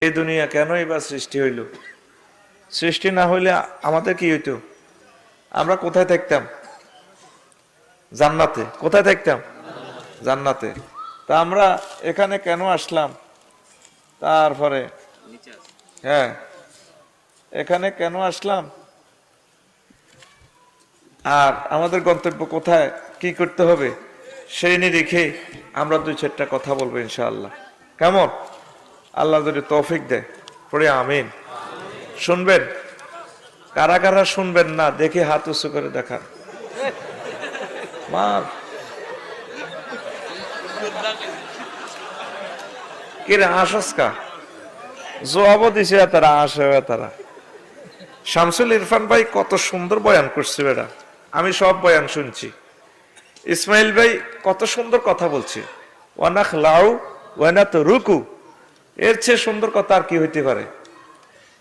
এই দুনিয়া কেনই বা সৃষ্টি হইল? সৃষ্টি না হইলে আমাদের কি হইতো? আমরা কোথায় থাকতাম? জান্নাতে। কোথায় থাকতাম? জান্নাতে। তা আমরা এখানে কেন আসলাম? তারপরে হ্যাঁ, এখানে কেন আসলাম আর আমাদের গন্তব্য কোথায়, কি করতে হবে, সেই নিরিখে আমরা দুই চারটা কথা বলবো ইনশাআল্লাহ। কেমন? আল্লাহ যদি তৌফিক দেয় পড়ে আমিন। শুনবেন? কারা কারা শুনবেন না দেখে হাত উঁচু করে দেখান। মার কিরে আসস্কা জবাবও দিছে তারা, আসে তারা। শামসুল ইরফান ভাই কত সুন্দর বয়ান করছে বেটা, আমি সব বয়ান শুনছি। ইসমাইল ভাই কত সুন্দর কথা বলছে, ওয়ানাখ লাউ ওয়ানা তো রুকু, এর চেয়ে সুন্দর কথা আর কি হইতে পারে?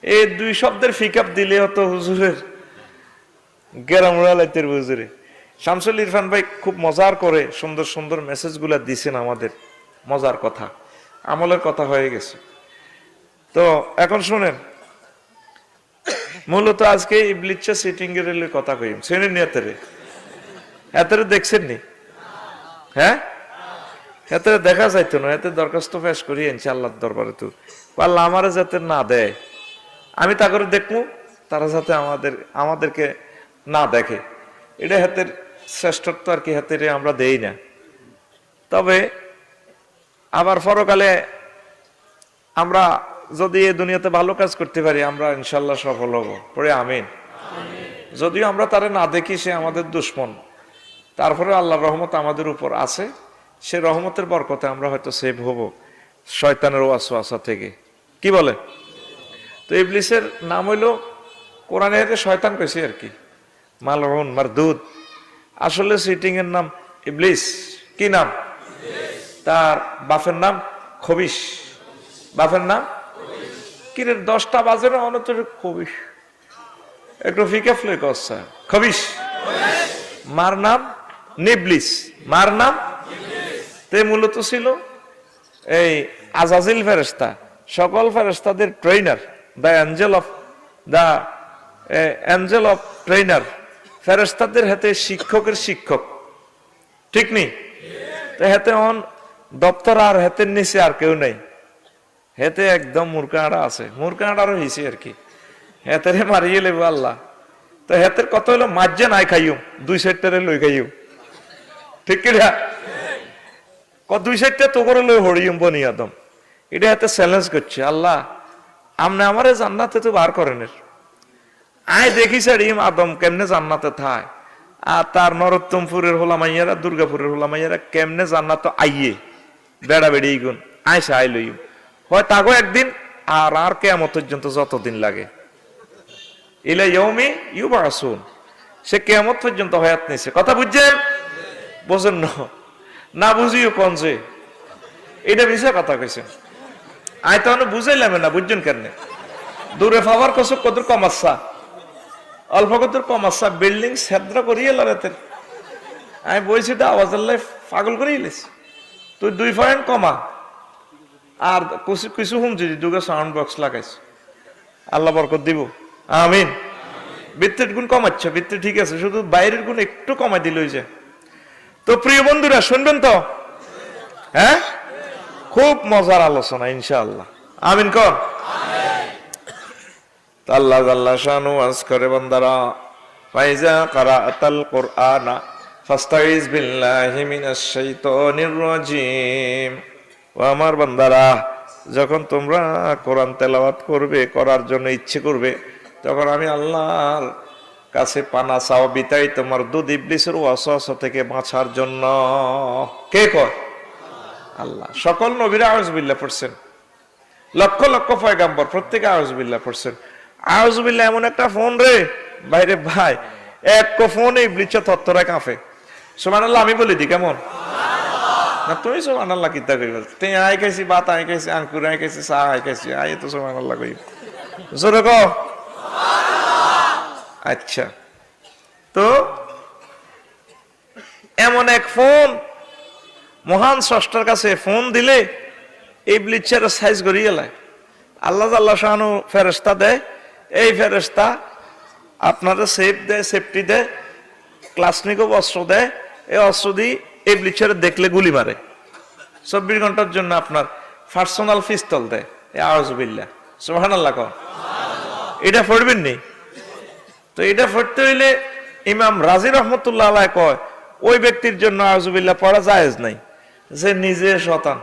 এই দুই শব্দের ফিকআপ দিলে হতো হুজুরের গেরাম উড়ালাইতের হুজুরে। শামসুল ইরফান ভাই খুব মজার করে সুন্দর সুন্দর মেসেজ গুলা দিছেন আমাদের, মজার কথা, আমলের কথা হয়ে গেছে। তো এখন শুনেন, মূলত আজকে ইবলিচ্ছা সিটিং এর কথা কইম শ্রেণীর নিয়তেরে এতেরে দেখছেন নি? হ্যাঁ, এতে দেখা যাইতো না, এতে দরখাস্ত পেশ করি ইনশাআল্লাহ দরবারে। তো আল্লাহ আমারে যাতে না দেয়, আমি তা করে দেখবো, তারা যাতে আমাদেরকে না দেখে, এটা হাতের শ্রেষ্ঠত্ব আর কি, হাতের আমরা দেই না। তবে আবার পরকালে আমরা যদি এই দুনিয়াতে ভালো কাজ করতে পারি, আমরা ইনশাল্লাহ সফল হব, পড়ে আমিন। যদিও আমরা তারে না দেখি, সে আমাদের দুশ্মন, তারপরে আল্লাহর রহমত আমাদের উপর আছে, সে রহমতের বরকতে আমরা হয়তো সেভ হব শয়তানের ওয়াসওয়াসা থেকে। কি বলে? তো ইবলিসের নাম হইল কোরআনে শয়তান কইছে আর কি, মালউন মারদুদ। আসলে সিটিং এর নাম ইবলিস। কি নাম? তার বাপের নাম খবিশ। বাপের নাম কিরে? 10টা বাজে না অনতর খবিশ, একটু ফিকে ফ্লে করছে খবিশ। মার নাম নিবলিস, মার নাম। তে মূলত ছিল এই আজাজিল ফেরেশতা, সকল ফেরেশতাদের trainer, the angel of trainer, ফেরেশতাদের হাতে শিক্ষকের শিক্ষক, ঠিক নি? তো হাতে অন দপ্তর আর হাতের নিচে আর কেউ নেই, হেতে একদম মূর্খাড়া আছে, মূর্খাড়ারও হিসি আর কি, হেতেরে মারিয়ে লেবো আল্লাহ। তো হেতের কত হলো, মাঝে নাই খাইও, 2 সাইডটারে লই খাইও, ঠিক কিনা? কত 2 সাইডটা তো করে লই হরিয়ম বনি আদম। এটা হাতে চ্যালেঞ্জ করছে, আল্লাহ আমনে আমারে জান্নাতে তো বার করেন, আয় দেখি সারিম আদম কেমনে জান্নাতে থায়, আর তার নরোত্তমপুরের হোলামাইয়ারা, দুর্গাপুরের হোলামাইয়ারা কেমনে জান্নাত আইয়ে বেড়া বেড়ি গুণ আয়সা আই লইম, হয় তাগো একদিন আর কিয়ামত পর্যন্ত যতদিন লাগে, ইলা ইয়াউমি ইউবাসুন, সে কিয়ামত পর্যন্ত হায়াত নিছে। কথা বুঝছেন? বোঝেন না বুঝিও কোন যে এটা মিছা কথা কইছেন। আয় তো বুঝাইলাম না, বুঝছেন কেন? দূরে ফাওয়ার কস কদর কমাচ্ছা, অল্প কদর কমাচ্ছা, বিল্ডিং সেদ্র করিয়ে লড়াতে আমি বলছি তো আওয়াজ আল্লাহ পাগল করিয়ে লেছি। তুই 2 পয়েন্ট কমা, আর কিছু শুনছি দুটো সাউন্ড বক্স লাগাইছে, আল্লাহ বরকত দিব, আমিন। বৃত্তের গুণ কমাচ্ছে, বৃত্তে ঠিক আছে, শুধু বাইরের গুণ একটু কমাই দিল যে। তো প্রিয় বন্ধুরা শুনবেন তো? হ্যাঁ, খুব মজার আলোচনা ইনশাআল্লাহ, আমিন কর। আল্লাহ আল্লাহ শানু আজ করে বান্দারা, ফাইজা কারাআতাল কুরআনা ফাস্তাইজ বিল্লাহি মিনাশ শাইতানির রাজিম। ও আমার বান্দারা, যখন তোমরা কোরআন তেলাওয়াত করবে, করার জন্য ইচ্ছে করবে, তখন আমি আল্লাহর কাছে পানা চাও, বিতাই তোমার দুধ ইবলিসের ওয়াসওয়াসা থেকে বাঁচার জন্য। কে কয়? আল্লাহ। সকল নবীরা আউযুবিল্লাহ পড়ছেন, লক্ষ লক্ষ পয়গাম্বর প্রত্যেকে আউযুবিল্লাহ পড়ছেন। আউযুবিল্লাহ এমন একটা ফোন রে বাইরে ভাই, এক ফোনে ইবলিসের তত্ত্বরা কাঁপে। সুবহানাল্লাহ আমি বলি দি কেমন না? তুমি সুবহানাল্লাহ কিতা কইবা? তুই আই খাইছি, ভাত আই খাইছি, আঙ্কুর আই খাইছি, চা আই খাইছি, আই তো সুবহানাল্লাহ কই জোরে কও সুবহানাল্লাহ। আচ্ছা, তো এমন এক ফোন, মহান স্রষ্টার কাছে ফোন দিলে ইবলিসের সাইজ করিয়ে লাই, আল্লাহ আল্লাহ শাহানু ফেরেশতা দেয়, এই ফেরেশতা আপনারা সেফ দেয়, সেফটি দেয়, ক্লাসনিকও অস্ত্র দেয়, এই অস্ত্র দিয়ে ইবলিসের দেখলে গুলি মারে। 24 ঘন্টার জন্য আপনার পার্সোনাল পিস্তল দেয়। আউযুবিল্লাহ, সুবহানাল্লাহ। এটা পড়বেন নি? তো এটা পড়তে হইলে ইমাম রাজি রহমতুল্লাহ আলাইহি কয় ওই ব্যক্তির জন্য আউযুবিল্লাহ পড়া জায়েজ নাই, যে নিজে শতান।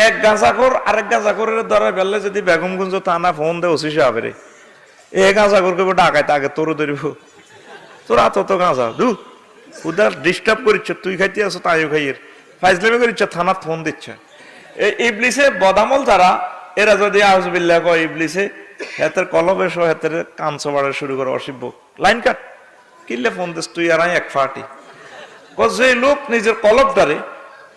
এক গাঁজাখোর আরেক গাঁজাখোরের দ্বারা বেললে যদি বেগমগঞ্জ থানা ফোন দেয় ওসি সাহেবের, এ গাঁজাখোরকে ডাকাইতে আগে তোর ধরিব, তোর আত তো গাঁজা দু উদার ডিস্টার্ব করিচ্ছ, তুই খাইতে আছো তাইও খাইয়ের ফাইজলামি করিচ্ছ, থানার ফোন দিচ্ছে। এই ইবলিসে বদামল যারা, এরা যদি আউযুবিল্লাহ কয় ইবলিসে হেতের কলবে সহ হেতের কাঞ্চ বাড়া শুরু করে, অসিব্য লাইন কাট কিনলে ফোন দিস তুই আর এক ফাটি। যে লোক নিজের কলব দ্বারে,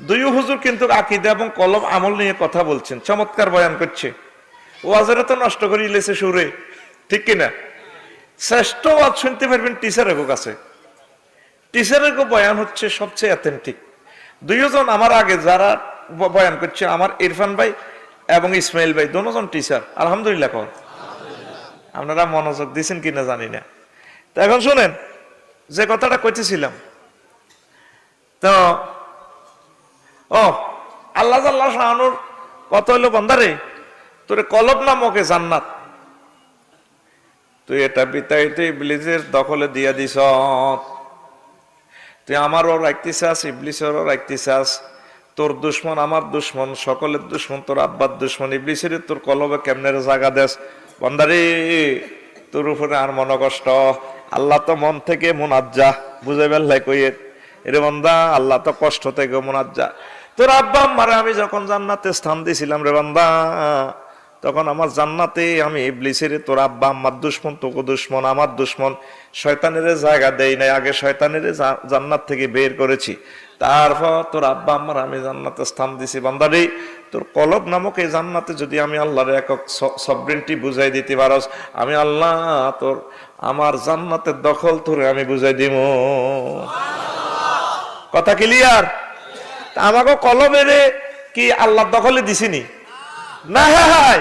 দুই হুজুর কিন্তু আকীদা এবং কলব আমল নিয়ে কথা বলছেন, চমৎকার বয়ান করছে, ওয়াজের তো নষ্ট করে ইলেছে সুরে, ঠিক কিনা? শ্রেষ্ঠ ওয়াজ শুনতে পারবেন টিচারের কাছে। টিচারের বয়ান হচ্ছে সবচেয়ে অথেন্টিক। দুইজন আমার আগে যারা বয়ান করছে, আমার ইরফান ভাই এবং ইসমাইল ভাই, দুজন টিচার, আলহামদুলিল্লাহ। কর আপনারা মনোযোগ দিয়েছেন কিনা জানি না। তো এখন শুনেন যে কথাটা কইতেছিলাম। তো আল্লাহ আল্লাহ শাহানুর কত হইলো, বান্দারে তোরে কলব নামকে জান্নাত, তুই এটা বিতাইতে ইবলিসের দখলে দিয়া দিস, তুই আমারও রাখতে চাস, ইবলিসেরও রাখতে চাস, তোর দুশ্মন আমার দুশ্মন, সকলের দুশ্মন, তোর আব্বার দুশ্মন ইবলিসের তোর কলবে কেমনের জায়গা দেশ। বান্দারে তোর উপরে আর মন কষ্ট, আল্লাহ তো মন থেকে মুনাজ্জা, বুঝে বেল্লাই কইয়ে এরে বান্দা, আল্লাহ তো কষ্ট থেকে মুনাজ্জা। তোর আব্বা আম্মারে আমি যখন জান্নাতে স্থান দিয়েছিলাম রে বান্দা, তখন আমার জান্নাতে আমি ইবলিসের, তোর আব্বা আম্মার দুশ্মন, তোকে দুশ্মন, আমার দুশ্মন, শয়তানের জায়গা দেই নাই, আগে শয়তানের জান্নাত থেকে বের করেছি, তারপর তোর আব্বা আম্মার আমি জান্নাতে স্থান দিছি। বান্দারে তোর কলব নামক এই জান্নাতে যদি আমি আল্লাহর একক সবরিনটি বুঝাই দিতে পারস, আমি আল্লাহ তোর আমার জান্নাতের দখল তোরে আমি বুঝাই দিব। কথা ক্লিয়ার? আমাকে কলমের কি আল্লাহর দখলে দিছিনি না? হ্যাঁ,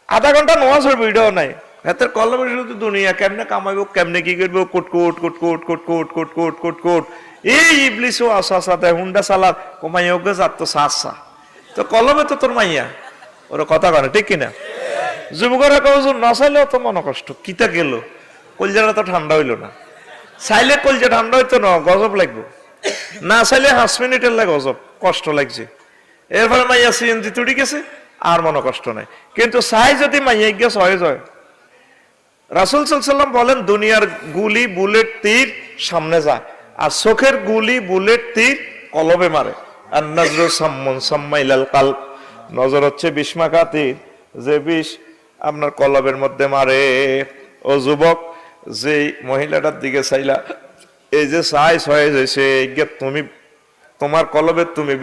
আধা ঘন্টা নামাজ পড়বো এটাও নাই, হাতের কলমের শুধু দুনিয়া কেমনে কামাইবো, কেমনে কি করবো, কুটকুট কুটকুট কুটকুট কুটকুট কুটকুট। এই ইবলিসও আসা দেয় হুন্ডা চালার কমাই হোক যাত তো সাসা, তো কলমে তো তোর মাইয়া, ওরা কথা করে, ঠিক কিনা? যুবকরা কজন না চাইলেও তো মনে কষ্ট, কিতা গেল, কলজাটা তো ঠান্ডা হইলো না, চাইলে কলজা ঠান্ডা হইতো না, গজব লাগবো, না চাইলে 5 মিনিটের লাগে গজব, কষ্ট লাগছে। এরপরে মাইয়া সিএনজি তুড়ি গেছে, আর মনে কষ্ট নাই, কিন্তু চাই যদি মাইয়া গেছে হয়ে যায়। রাসূল সাল্লাল্লাহু আলাইহি ওয়াসাল্লাম বলেন, দুনিয়ার গুলি বুলেট তীর সামনে যায়, আর চোখের গুলি বুলেট তীর কলবে মারে। আর নজরু সাম্মুন সাম্মাইলাল কালব, নজর হচ্ছে বিস্মাকা তীর, যে বিষ আপনার কলবের মধ্যে মারে। ও যুবক, যে মহিলাটার দিকে চাইলা, এই যে সাইজ হয়ে যাইছে, তুমি তোমার কলবে তুমি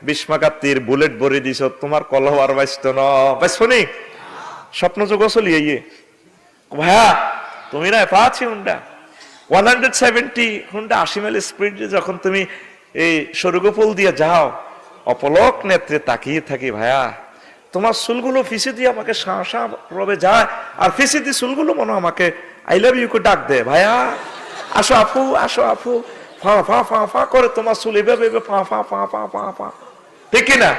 বিস্মাকা তীর বুলেট ভরে দিছ, তোমার কলব আর বাঁচত না, বাঁচবো নি? স্বপ্ন যোগ চলিয়ে ভাইয়া তুমি না পাচ্ছি হুন্ডা 170 হুন্ডা 80 মাইল স্পিড, যখন তুমি এই সরুগোপল দিয়ে যাও, অপলক নেত্রে তাকিয়ে থাকি ভাইয়া, তোমার চুলগুলো ফিসে দিয়ে আমাকে শাঁসা রবে যায়, আর ফিসে দিয়ে চুলগুলো মনে আমাকে আই লাভ ইউ কে ডাক দে, ভাইয়া আসো আপু, আসো আপু, ফা ফা ফা ফা করে তোমার চুল এভাবে ফা ফা ফা ফা ফা ফা, ঠিক কিনা?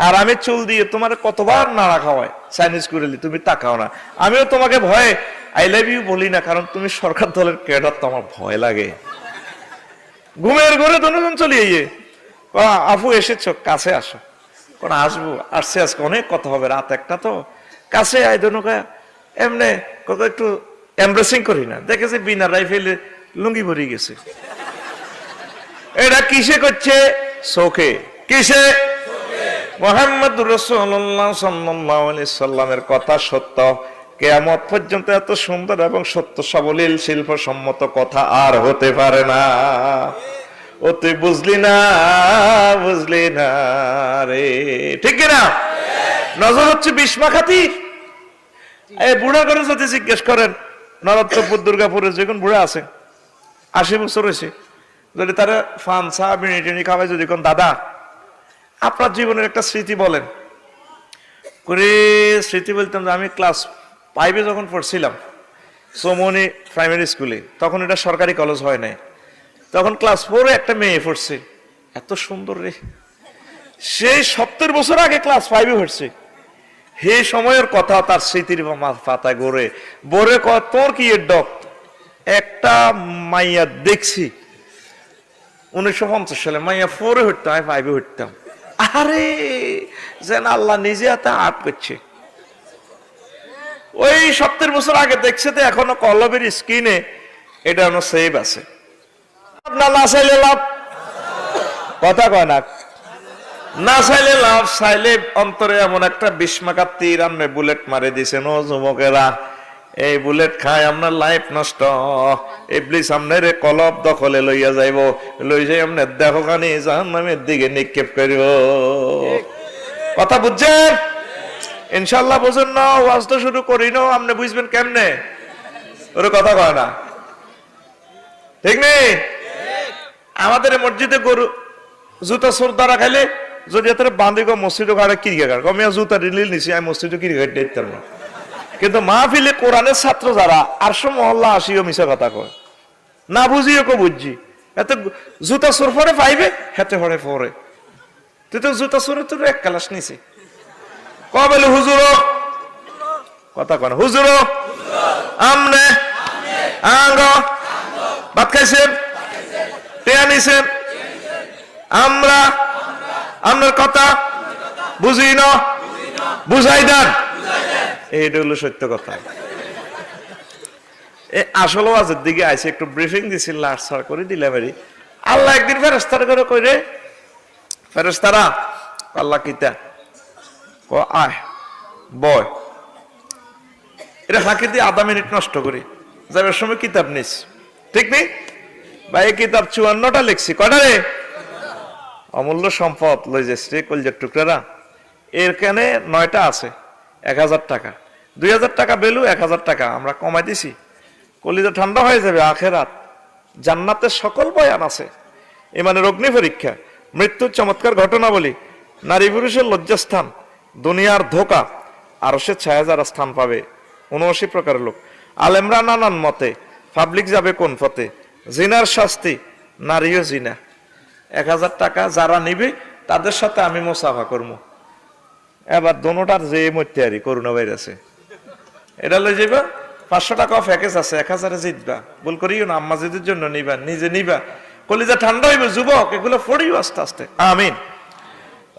আর আমি চুল দিয়ে তোমার কতবার নাড়া খাওয়াই, চাইনিজ কুড়েলি, তুমি তাকাও না। আমিও তোমাকে ভয়ে আই লাভ ইউ বলি না, কারণ তুমি সরকার দলের ক্যাডার, তো আমার ভয় লাগে। ঘুমের ঘরে দুজন চলিয়ে গিয়ে আপু এসেছ, কাছে আসো, কোন আসবো, আসছে আজকে অনেক কথা হবে, রাত একটা তো, কাছে আই দনুকা, এমনে একটু এমব্রেসিং করি না, দেখেছি বিনা রাইফেলে লুঙ্গি ভরি গেছে। এটা কিসে করছে? চোখে। কিসে? মুহাম্মদুর রাসূলুল্লাহ সাল্লাল্লাহু আলাইহি সাল্লামের কথা সত্য, কিয়ামত পর্যন্ত এত সুন্দর এবং সত্য সাবলীল শিল্পসম্মত কথা আর হতে পারে না। ও তুই বুঝলি না, বুঝলি না রে, ঠিক কিনা? নজর হচ্ছে বিস্মাখাতি। এই বুড়া করে যদি জিজ্ঞেস করেন, নরত্বপুর দুর্গাপুরে যখন বুড়া আছে 80 বছর হয়েছে, যদি তারা ফান চা বিড়ি টিনি খাওয়াই, যদি কোন দাদা আপনার জীবনের একটা স্মৃতি বলেন, করে স্মৃতি বলতাম যে আমি ক্লাস 5-এ যখন পড়ছিলাম সোমনি প্রাইমারি স্কুলে, তখন এটা সরকারি কলেজ হয় নাই, তখন ক্লাস 4-এ একটা মেয়ে পড়ছে, এত সুন্দর রে, সেই 70 বছর আগে ক্লাস 5-এ পড়ছে। হে সময়ের কথা তার স্মৃতির পাতায় গড়ে বরে তোর কি এর ডক, একটা মাইয়া দেখছি 1950 সালে, মাইয়া 4-এ হইতাম, আমি 5-এ হইতাম। আরে যেন আল্লাহ নিজে হাতে আর্ট করছে। ওই 70 বছর আগে দেখছে তো এখনো কলবের স্ক্রিনে এটা সেভ আছে। না চাইলে লাভ, কথা কয় না, না চাইলে লাভ, চাইলে অন্তরে এমন একটা বিস্মাকার তীর আপনি বুলেট মারে দিছেন। ও যুবকেরা, এই বুলেট খায় আপনার লাইফ নষ্ট। ইবলিস আপনার কলব দখলে লইয়া যাইব, লই যাই আপনার দেহ খানি জাহান্নামের দিকে নিক্ষেপ করিব। কথা বুঝছেন? ইনশাল্লাহ বুঝেন না? ওয়াজ তো শুরু করি না, আপনি বুঝবেন কেমনে? ওর কথা কয় না, ঠিক নেই? আমাদের মসজিদে গরু জুতা সোর দ্বারা খাইলে যদি এত বান্ধি গো মসজিদও গাড়ে কিরিকে গাড় কমিয়া জুতা রিলিল নিছি, আমি মসজিদও কিরিকে দেখতাম না। কিন্তু মাহফিলে কোরআনের ছাত্র যারা আরশো মহল্লা আসিও মিশা কথা কয়, না বুঝিও কো বুঝছি। এত জুতা সোর ফরে পাইবে, হেতে ফরে ফরে, তুই তো জুতা সোরে তোর এক ক্লাস নিছি। কবেলে হুজুর কথা কন, হুজুর আমনে আঙ্গ ভাত খাইছেন, টেয়া নিছেন, আমরা আপনার কথা বুঝি না, বুঝাই দেন, এইটা হলো সত্য কথা। আসল ওয়াজের দিকে আইসে একটু ব্রিফিং দিছি, লাস্ট সার করে দিলাম। আল্লাহ একদিন ফেরেশতার করে কইরে, ফেরেশতারা আল্লাহ কিতা ক আয় বয়, এটা ফাঁকি দিয়ে আধা মিনিট নষ্ট করি, যাবার সময় কিতাব নিস, ঠিক নেই ভাই? কিতাব 54টা লিখছি, কটা রে? অমূল্য সম্পদ লই যাচ্ছে কলজার টুকরারা। এর কানে 9টা আছে, 1000 টাকা, 2000 টাকা বেলু, 1000 টাকা আমরা কমাই দিছি। কলিজা ঠান্ডা হয়ে যাবে। আখেরাত জান্নাতের সকল বয়ান আছে, ইমানের অগ্নি পরীক্ষা, মৃত্যুর চমৎকার ঘটনা বলি, নারী পুরুষের লজ্জাস্থান, দুনিয়ার ধোকা, আর সে 6 যারা স্থান পাবে 79 প্রকারের লোক, আলেমরা নানান মতে, পাবলিক যাবে কোন পথে, জিনার শাস্তি, নারীও জিনা। 1000 টাকা যারা নিবে তাদের সাথে আমি মোসাফা করবো। এবার দোনোটার যে মত্যারি করোনা ভাইরাসে এটা লই যাবা, 500 টাকা প্যাকেজ আছে, 1000-এ জিতবা। ভুল করিও না, আম্মাজিদের জন্য নিবা, নিজে নিবা, কলিজা ঠান্ডা হইবে যুবক, এগুলো পড়িও আস্তে আস্তে। আমিন।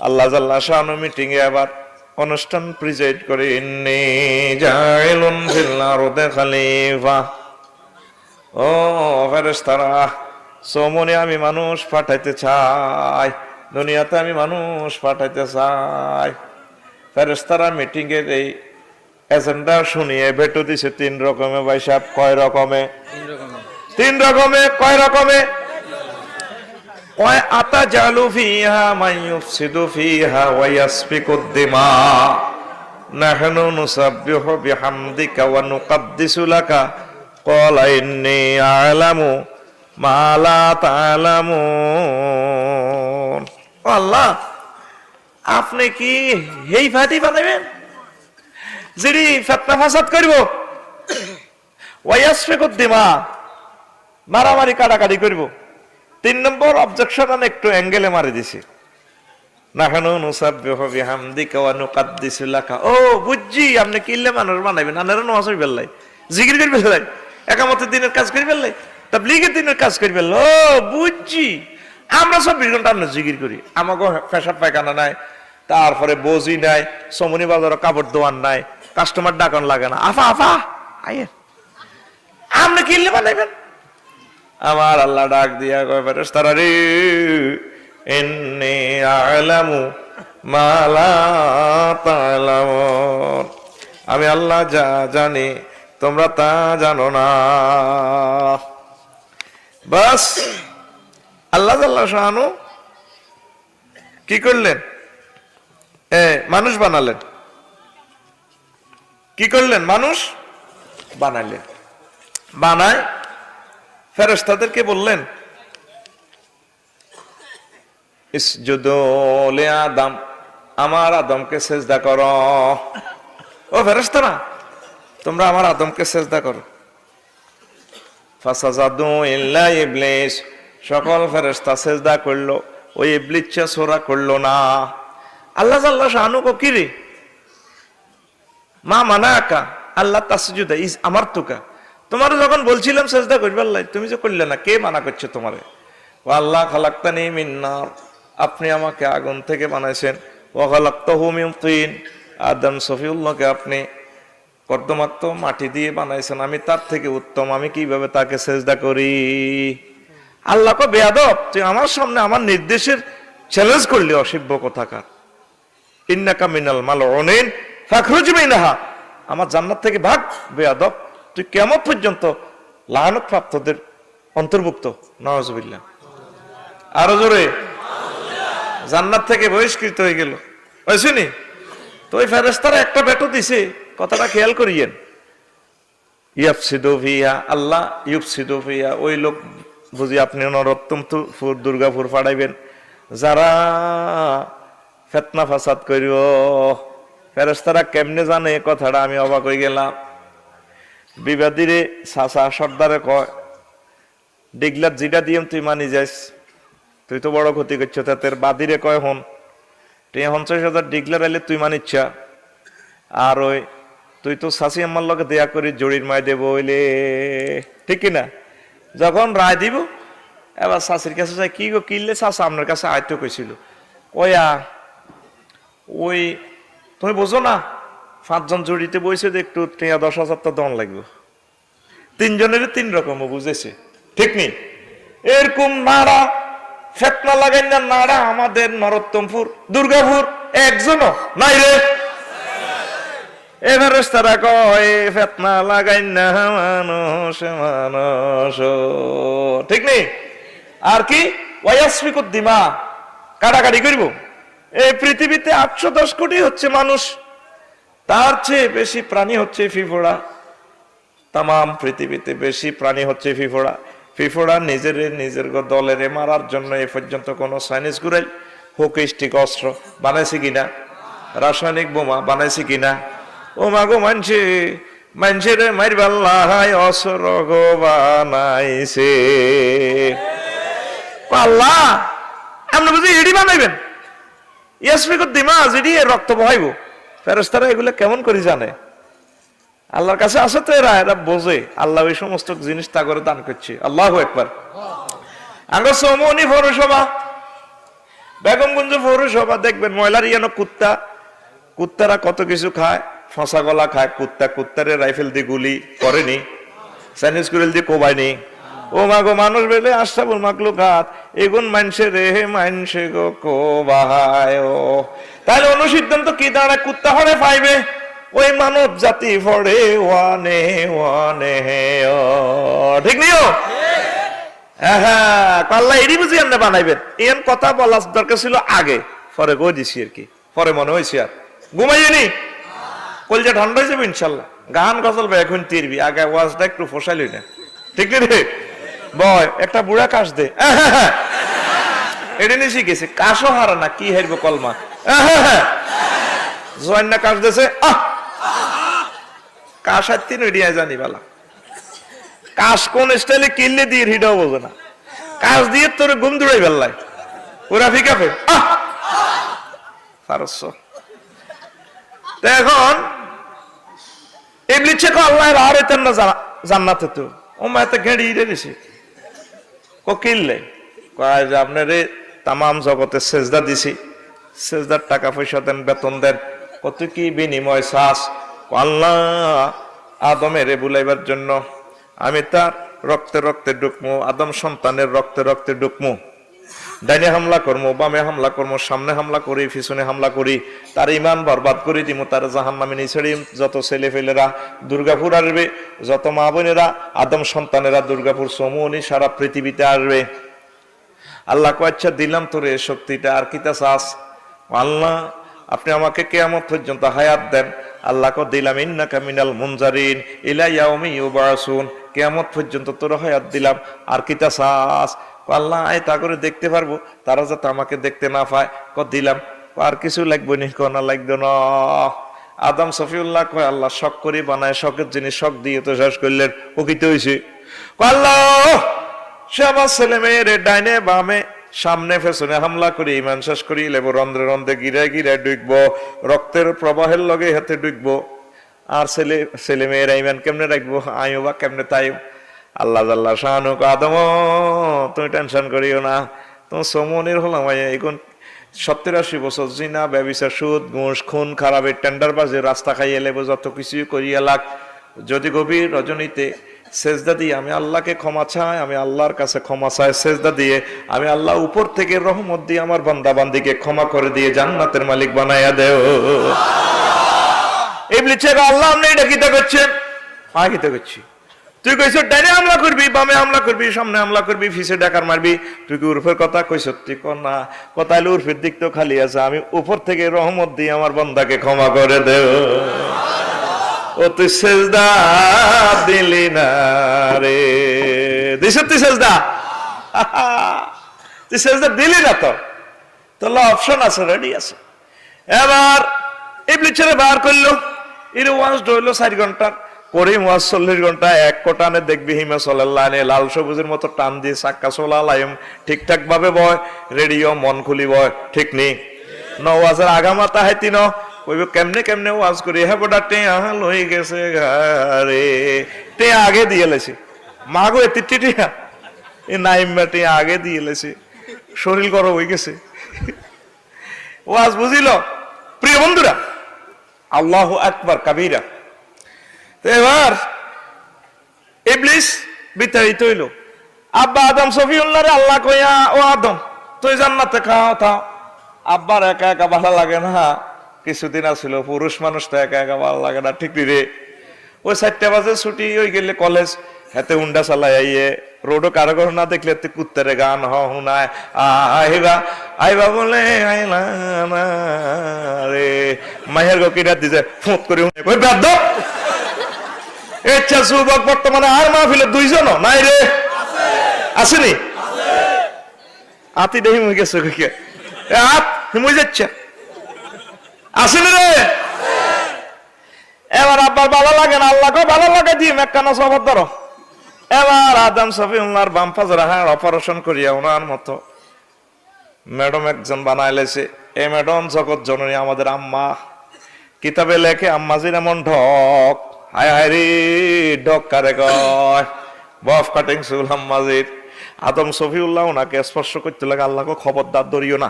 আল্লাহ জাল্লা শানু মিটিং এ আবার অনুষ্ঠান প্রিজাইড করে, ইন্নী জাইলুন ফিল আরদি খলিফা। ও ফেরেশতারা, সোমনে আমি মানুষ পাঠাইতে চাই, দুনিয়াতে আমি মানুষ পাঠাইতে চাই। ফেরেশতারা মিটিং এর এই এজেন্ডা শুনিয়ে ভেটো দিছে 3 রকমে। ভাই সাহেব, কয় রকমে? 3 রকমে। কয় রকমে? কয় আতাজালু ফিহা মান ইউফসিদু ফিহা ওয়া ইয়াসফিকুদ দিমা, নাহনু নুসাব্বিহু বিহামদিকা ওয়া নুকদ্দিসু লাকা, ক্বালা ইন্নী আ'লামু মা লা তা'লামুন। আল্লাহ, আপনি কি এই ফাটি বানাবেন যিনি ফিতনা ফাসাদ করব, ওয়া ইয়াসফিকুদ দিমা, মারামারি কাটাকাটি করব। 3 নম্বর অবজেকশন আমি একটু অ্যাঙ্গেলে মারি দিছি, নাহনু নুসাব্বিহু বিহামদিকা ওয়া নুকদ্দিসু লাকা। ও বুঝছি, আপনি কিল্লে মানুষ বানাবেন, আনারা নামাজ পড়ি বেলাই, জিকির করি বেলাই, একামতের দিনের কাজ করি বেলাই, তাবলীগের দিনের কাজ করি বেলাই। ও বুঝছি, আমরা 24 ঘন্টা আমরা জিকির করি, আমাকে পেশাব পায়খানা নাই, তারপরে বজি নাই, সমনি বাজারে কাপড় দোয়ান নাই, কাস্টমার ডাকান লাগে না, আফা আফা আইয়েন, আপনি কিল্লে বানাইবেন। আমার আল্লাহ ডাক দিয়া কয়, ফেরেশতারা রে, ইন্নী আ'লামু মা লা তা'লামুন, আমি আল্লাহ যা জানি তোমরা তা জানো না। বাস আল্লাহ জাল্লা শানু কি করলেন? মানুষ বানালেন। কি করলেন? মানুষ বানাইলেন। বানায় ফেরেশতাদেরকে বললেন, ইসজুদু লি আদম, আমার আদমকে সেজদা করো। ও ফেরেশতারা, তোমরা আমার আদমকে সেজদা করো। ফাসাজাদু ইল্লা ইবলিস, সকল ফেরেশতা সেজদা করলো, ওই ইবলিস সোরা করলো না। আল্লাহ জাল্লা শানু কো কি রে, মা মানাকা আল্লাহ তাসজুদা ইজ আমারতুকা, তোমার যখন বলছিলাম সেজদা করবে আল্লাহ, তুমি যে করলে না, কে মানা করছে তোমারে? ও আল্লাহ খালাক্তানি মিন নার, আপনি আমাকে আগুন থেকে বানাইছেন। ওয়া খালাক্তাহু মিন তিন, আদম সফিউল্লাহকে আপনি কর্দমাক্ত মাটি দিয়ে বানাইছেন, আমি তার থেকে উত্তম, আমি কিভাবে তাকে সেজদা করি? আল্লাহ কো বেয়াদব, তুই আমার সামনে আমার নির্দেশের চ্যালেঞ্জ করলি, অসভ্য কোথাকার। ইন্নাকা মিনাল মালউনিন ফাখরুজ মিনহা, আমার জান্নাত থেকে ভাগ বেয়াদব, তুই কিয়ামত পর্যন্ত লানত প্রাপ্তদের অন্তর্ভুক্ত। নাউজুবিল্লাহ। আরো জোরে, জান্নাত থেকে বহিষ্কৃত হয়ে গেল। বুঝছিনি তো? ওই ফেরেশতারা একটা বেটো দিছে, কথাটা খেয়াল করিয়েন। ইয়াফসিদু ফিহা, আল্লাহ ইউফসিদু ফিহা, ওই লোক বুঝি আপনি নরোত্তমপুর দুর্গাপুর ফাড়াইবেন, যারা ফিতনা ফাসাদ করিব। ফেরেশতারা কেমনে জানে এই কথাটা? আমি অবাক হয়ে গেলাম। বিবাদীরে চাচা সর্দারে কয়, ডিগলার যেটা দিয়েম তুই মানি যাইস, তুই তো বড় ক্ষতি করছ তাদের। বাদিরে কয়, হন তুই 50,000 ডিগলার আইলে তুই মানিচ্ছা, আর ওই তুই তো শাশি আমার লগে দেয়া করি জড়ির মায় দেবো হইলে, ঠিক কিনা? যখন রায় দিব, এবার শাশির কাছে যাই, কি গো কিনলে শাশা আপনার কাছে আয়ত্ত কইছিল, কয়া ওই তুমি বোঝো না, 5 জন জড়িতে বইছে যে একটু 10,000 তো দন লাগবে। 3 জনের 3 রকম বুঝেছে, ঠিক নেই? এরকম নাড়া ফেতনা লাগাই না, নাড়া আমাদের নরোত্তমপুর দুর্গাপুর একজনও নাই রে। এবার তারা কয় ফেতনা লাগাই না মানুষ মানুষ, ঠিক নেই? আর কি ওয়াসফিকুদ্দিমা, কাটাকাটি করব। এই পৃথিবীতে 810 কোটি হচ্ছে মানুষ, তার চেয়ে বেশি প্রাণী হচ্ছে ফিফোড়া। তাম পৃথিবীতে বেশি প্রাণী হচ্ছে ফিফোড়া। ফিফোড়া নিজের দলের মারার জন্য এ পর্যন্ত কোন চাইনিজ গুরাই হোকিস্টিক অস্ত্র বানাইছে কিনা, রাসায়নিক বোমা বানাইছে কিনা? ও মাগো মানুষের মাইরবাল্লাহ অস্ত্র গো বানাইছে আল্লাহ। আপনি বুঝি এডি বানাইবেন? ইয়াসফিকুদ্দিমা, যেটি রক্ত বহাইব। ফেরেশতারা এগুলো কেমন করে জানে? আল্লাহর কাছে আছে তো, এরা বোঝে। আল্লাহ ওই সমস্ত জিনিস তা করে দান করছে। আল্লাহু আকবার। আঙ্গ সমনি পৌরসভা, বেগমগঞ্জ পৌরসভা, দেখবেন ময়লার ইয়ানো কুত্তারা কত কিছু খায়, ফসা গলা খায় কুত্তা, কুত্তারে রাইফেল দিয়ে গুলি করেনি, চাইনিজ কুড়েল দিয়ে কোবায়নি। ও মাগো মানুষ বেলে আশরাফুল মাখলুকাত, এগুন মানছে রে মানছে গো কোবাহায়। তাহলে অনুসিদ্ধান্ত কি দাঁড়ায়? কুত্তা হরে পাইবে, ওই মানব জাতি ফড়ে ওয়ানে ওয়ানে, ঠিক নিও? হ্যাঁ, আল্লাহ এরই বুঝি আপনি বানাইবেন। এন কথা বলার দরকার ছিল আগে, পরে কই দিছি আর কি, পরে মনে হয়েছে আর ঘুমাইনি। কলজা ঠান্ডা হয়ে যাবে ইনশাল্লাহ। গান গজল ভাই এখন তিরবি, আগে ওয়াজটা একটু ফসাইলি না, ঠিক রে? বয় একটা বুড়া কাশ দে, এটা নিয়ে শিখেছে। কাশও হারা না, কি হারবো কলমা। জয়না কাশ দেছে, কাশ আর তিন ওইডিয়া জানি বালা। কাশ কোন স্টাইলে কিনলে দিয়ে হিটাও বোঝে না, কাশ দিয়ে তোর ঘুম দৌড়াই বেল্লায় ওরা ফিকাফে। এখন ইবলিস আল্লাহ আর এতেন না জান্নাতে, তো ও মাতে ঘেড়ি দিছে কিনলে কয় যে আপনারে তামাম জগতে সেজদা দিছি, সেজদার টাকা পয়সা দেন, বেতন দেন, কত কি বিনিময় চাস? আল্লাহ আদমের বুলাইবার জন্য আমি তার রক্তে রক্তে ঢুকমু, আদম সন্তানের রক্তে রক্তে ঢুকমু, ডাইনে হামলা করবো, বামে হামলা করবো, সামনে হামলা করি, পিছনে হামলা করি, তার ইমান বরবাদ করে দিব, তার জাহান্নামে নিয়ে ছেড়ে। যত ছেলে ফেলেরা দুর্গাপুর আসবে, যত মা বোনেরা আদম সন্তানেরা দুর্গাপুর সমুনি সারা পৃথিবীতে আসবে। আল্লাহ কয় আচ্ছা দিলাম তোর এই শক্তিটা, আর কিতা চাস? আল্লাহ আপনি আমাকে কিয়ামত পর্যন্ত হায়াত দেন। আল্লাহ কয় দিলাম, ইন্নাকা মিনাল মুনজারিন ইলা ইয়াউমি ইউবাসুন, কিয়ামত পর্যন্ত তোর হায়াত দিলাম, আর কিতা চাস? আল্লাহ আয় তা করে দেখতে পারবো, তারা যাতে আমাকে দেখতে না পায়। দিলাম, আর কিছু লাগবে নি, কোনা লাগবে না। আদম সফিউল্লাহ কয় আল্লাহ শখ করে বানায়, শখের জিনিস শখ দিয়ে তো শেষ করলেন, ও কিতে হয়েছে আল্লাহ সে আমার ছেলে মেয়ের ডাইনে বামে সামনে পেছনে হামলা করি ইমান শেষ করি লেবো রন্ধ্রে রন্ধ্রে গিরে গিরে ডুববো, রক্তের প্রবাহের লগে হাতে ডুববো। আর ছেলে মেয়েরা ইমান কেমনে রাখবো, আয়ো বা কেমনে তাই। আল্লাহ আল্লাহ শাহানুক আদম তুমি টেনশন করিও না, তোমার সমনির হলাম এখন 70-80 বছর জিনা ব্যবসা সুদ ঘুষ খুন খারাপের টেন্ডার বাজে রাস্তা খাইয়ে লেবো যত কিছু করিয়া লাগ, যদি গভীর রজনীতে সেজদা দিয়ে আমি আল্লাহকে ক্ষমা চাই, আমি আল্লাহর কাছে ক্ষমা চাই, সেজদা দিয়ে আমি আল্লাহ উপর থেকে রহমত দিয়ে আমার বান্দা বান্দিকে ক্ষমা করে দিয়ে জান্নাতের মালিক বানাইয়া দেও। ইবলিস আল্লাহ আপনি এটা কিতা করছেন, হ্যাঁ কিতা করছি, তুই কইছ ডাইরে হামলা করবি, বামে হামলা করবি, সামনে হামলা করবি, ফিসে ডাকার মারবি, তুই কি উর্ফের কথা কইছ? তুই কর না কথা হলে উর্ফের দিক তো খালি আছে, আমি উপর থেকে রহমত দিয়ে আমার বান্দাকে ক্ষমা করে দেও। ও তুই সেজদা দিলি না রে, দিস তুই সেজদা, তুই সেজদা দিলি না, তো তোর অপশন আছে, রেডি আছে। এবার ইবলিস বার করলো, এর ওয়াজ ধরলো 4 ঘন্টার করিম ওয়াজ 40 ঘন্টা, এক কোটানে দেখবি হিমাচলের লাইনে লাল সবুজের মতো টান দিয়ে চাক্কা চলা লাইম ঠিকঠাক ভাবে বয়, রেডিও মন খুলি বয়, ঠিক নেই নওয়াজের আগামাতা হাইতি ন কইবে কেমনে কেমনে ওয়াজ করি, হ্যাঁ বড়া টেয়া লই গেছে ঘরে, টেয়া আগে দিয়ে লেছে মাগো এতিটি টেয়া এ নাইমা টেয়া আগে দিয়ে লেছে, শরীর গরম হয়ে গেছে। ওয়াজ বুঝিল প্রিয় বন্ধুরা, আল্লাহু আকবার কাবীরা। এবার ইবলিস বিতাড়িত হইল। আব্বা আদম সফিউল্লাহ রে আল্লাহ কইয়া, ও আদম তুই জান্নাতে খাও থাও। আব্বার একা একা ভালো লাগে না, কিছুদিন আসছিল পুরুষ মানুষ তো একা একা ভালো লাগে না, ঠিক রে। ওই 4টা বাজে ছুটি হয়ে গেলে কলেজ, হাতে উন্ডা চালাই আইয়ে রোডও কারো কারো না দেখলে কুত্তারে গান হুনায়, আইবা আইবা বলে আইলা রে মাহের গকিরা দিছে ফোঁত করে ওই বাদ্য ইচ্ছা যুবক বর্তমানে আর মাহফিলে 2 জন নাই রে, আসেনি আতি দেহি মুই গেছে কে আত হিমুই যাচ্ছে, আসেনি রে। এবার আব্বার ভালো লাগে না, আল্লাহকে ভালো লাগে দিয়ে মেকানা সবর ধরো। এবার আদম সফিউল্লাহর বাম পাজের হাড় অপারেশন করিয়া ওনার মতো ম্যাডাম একজন বানাইলেছে। এই ম্যাডাম জগৎ জননী আমাদের আম্মা, কিতাবে লেখে আম্মাজির এমন ঢক, হায় হায় রে ঢক কারে কয়, বফ কাটিং চুল আম্মাজির। আদম সফিউল্লাহ ওনাকে স্পর্শ করতে লাগে, আল্লাহকে খবরদার ধরিও না,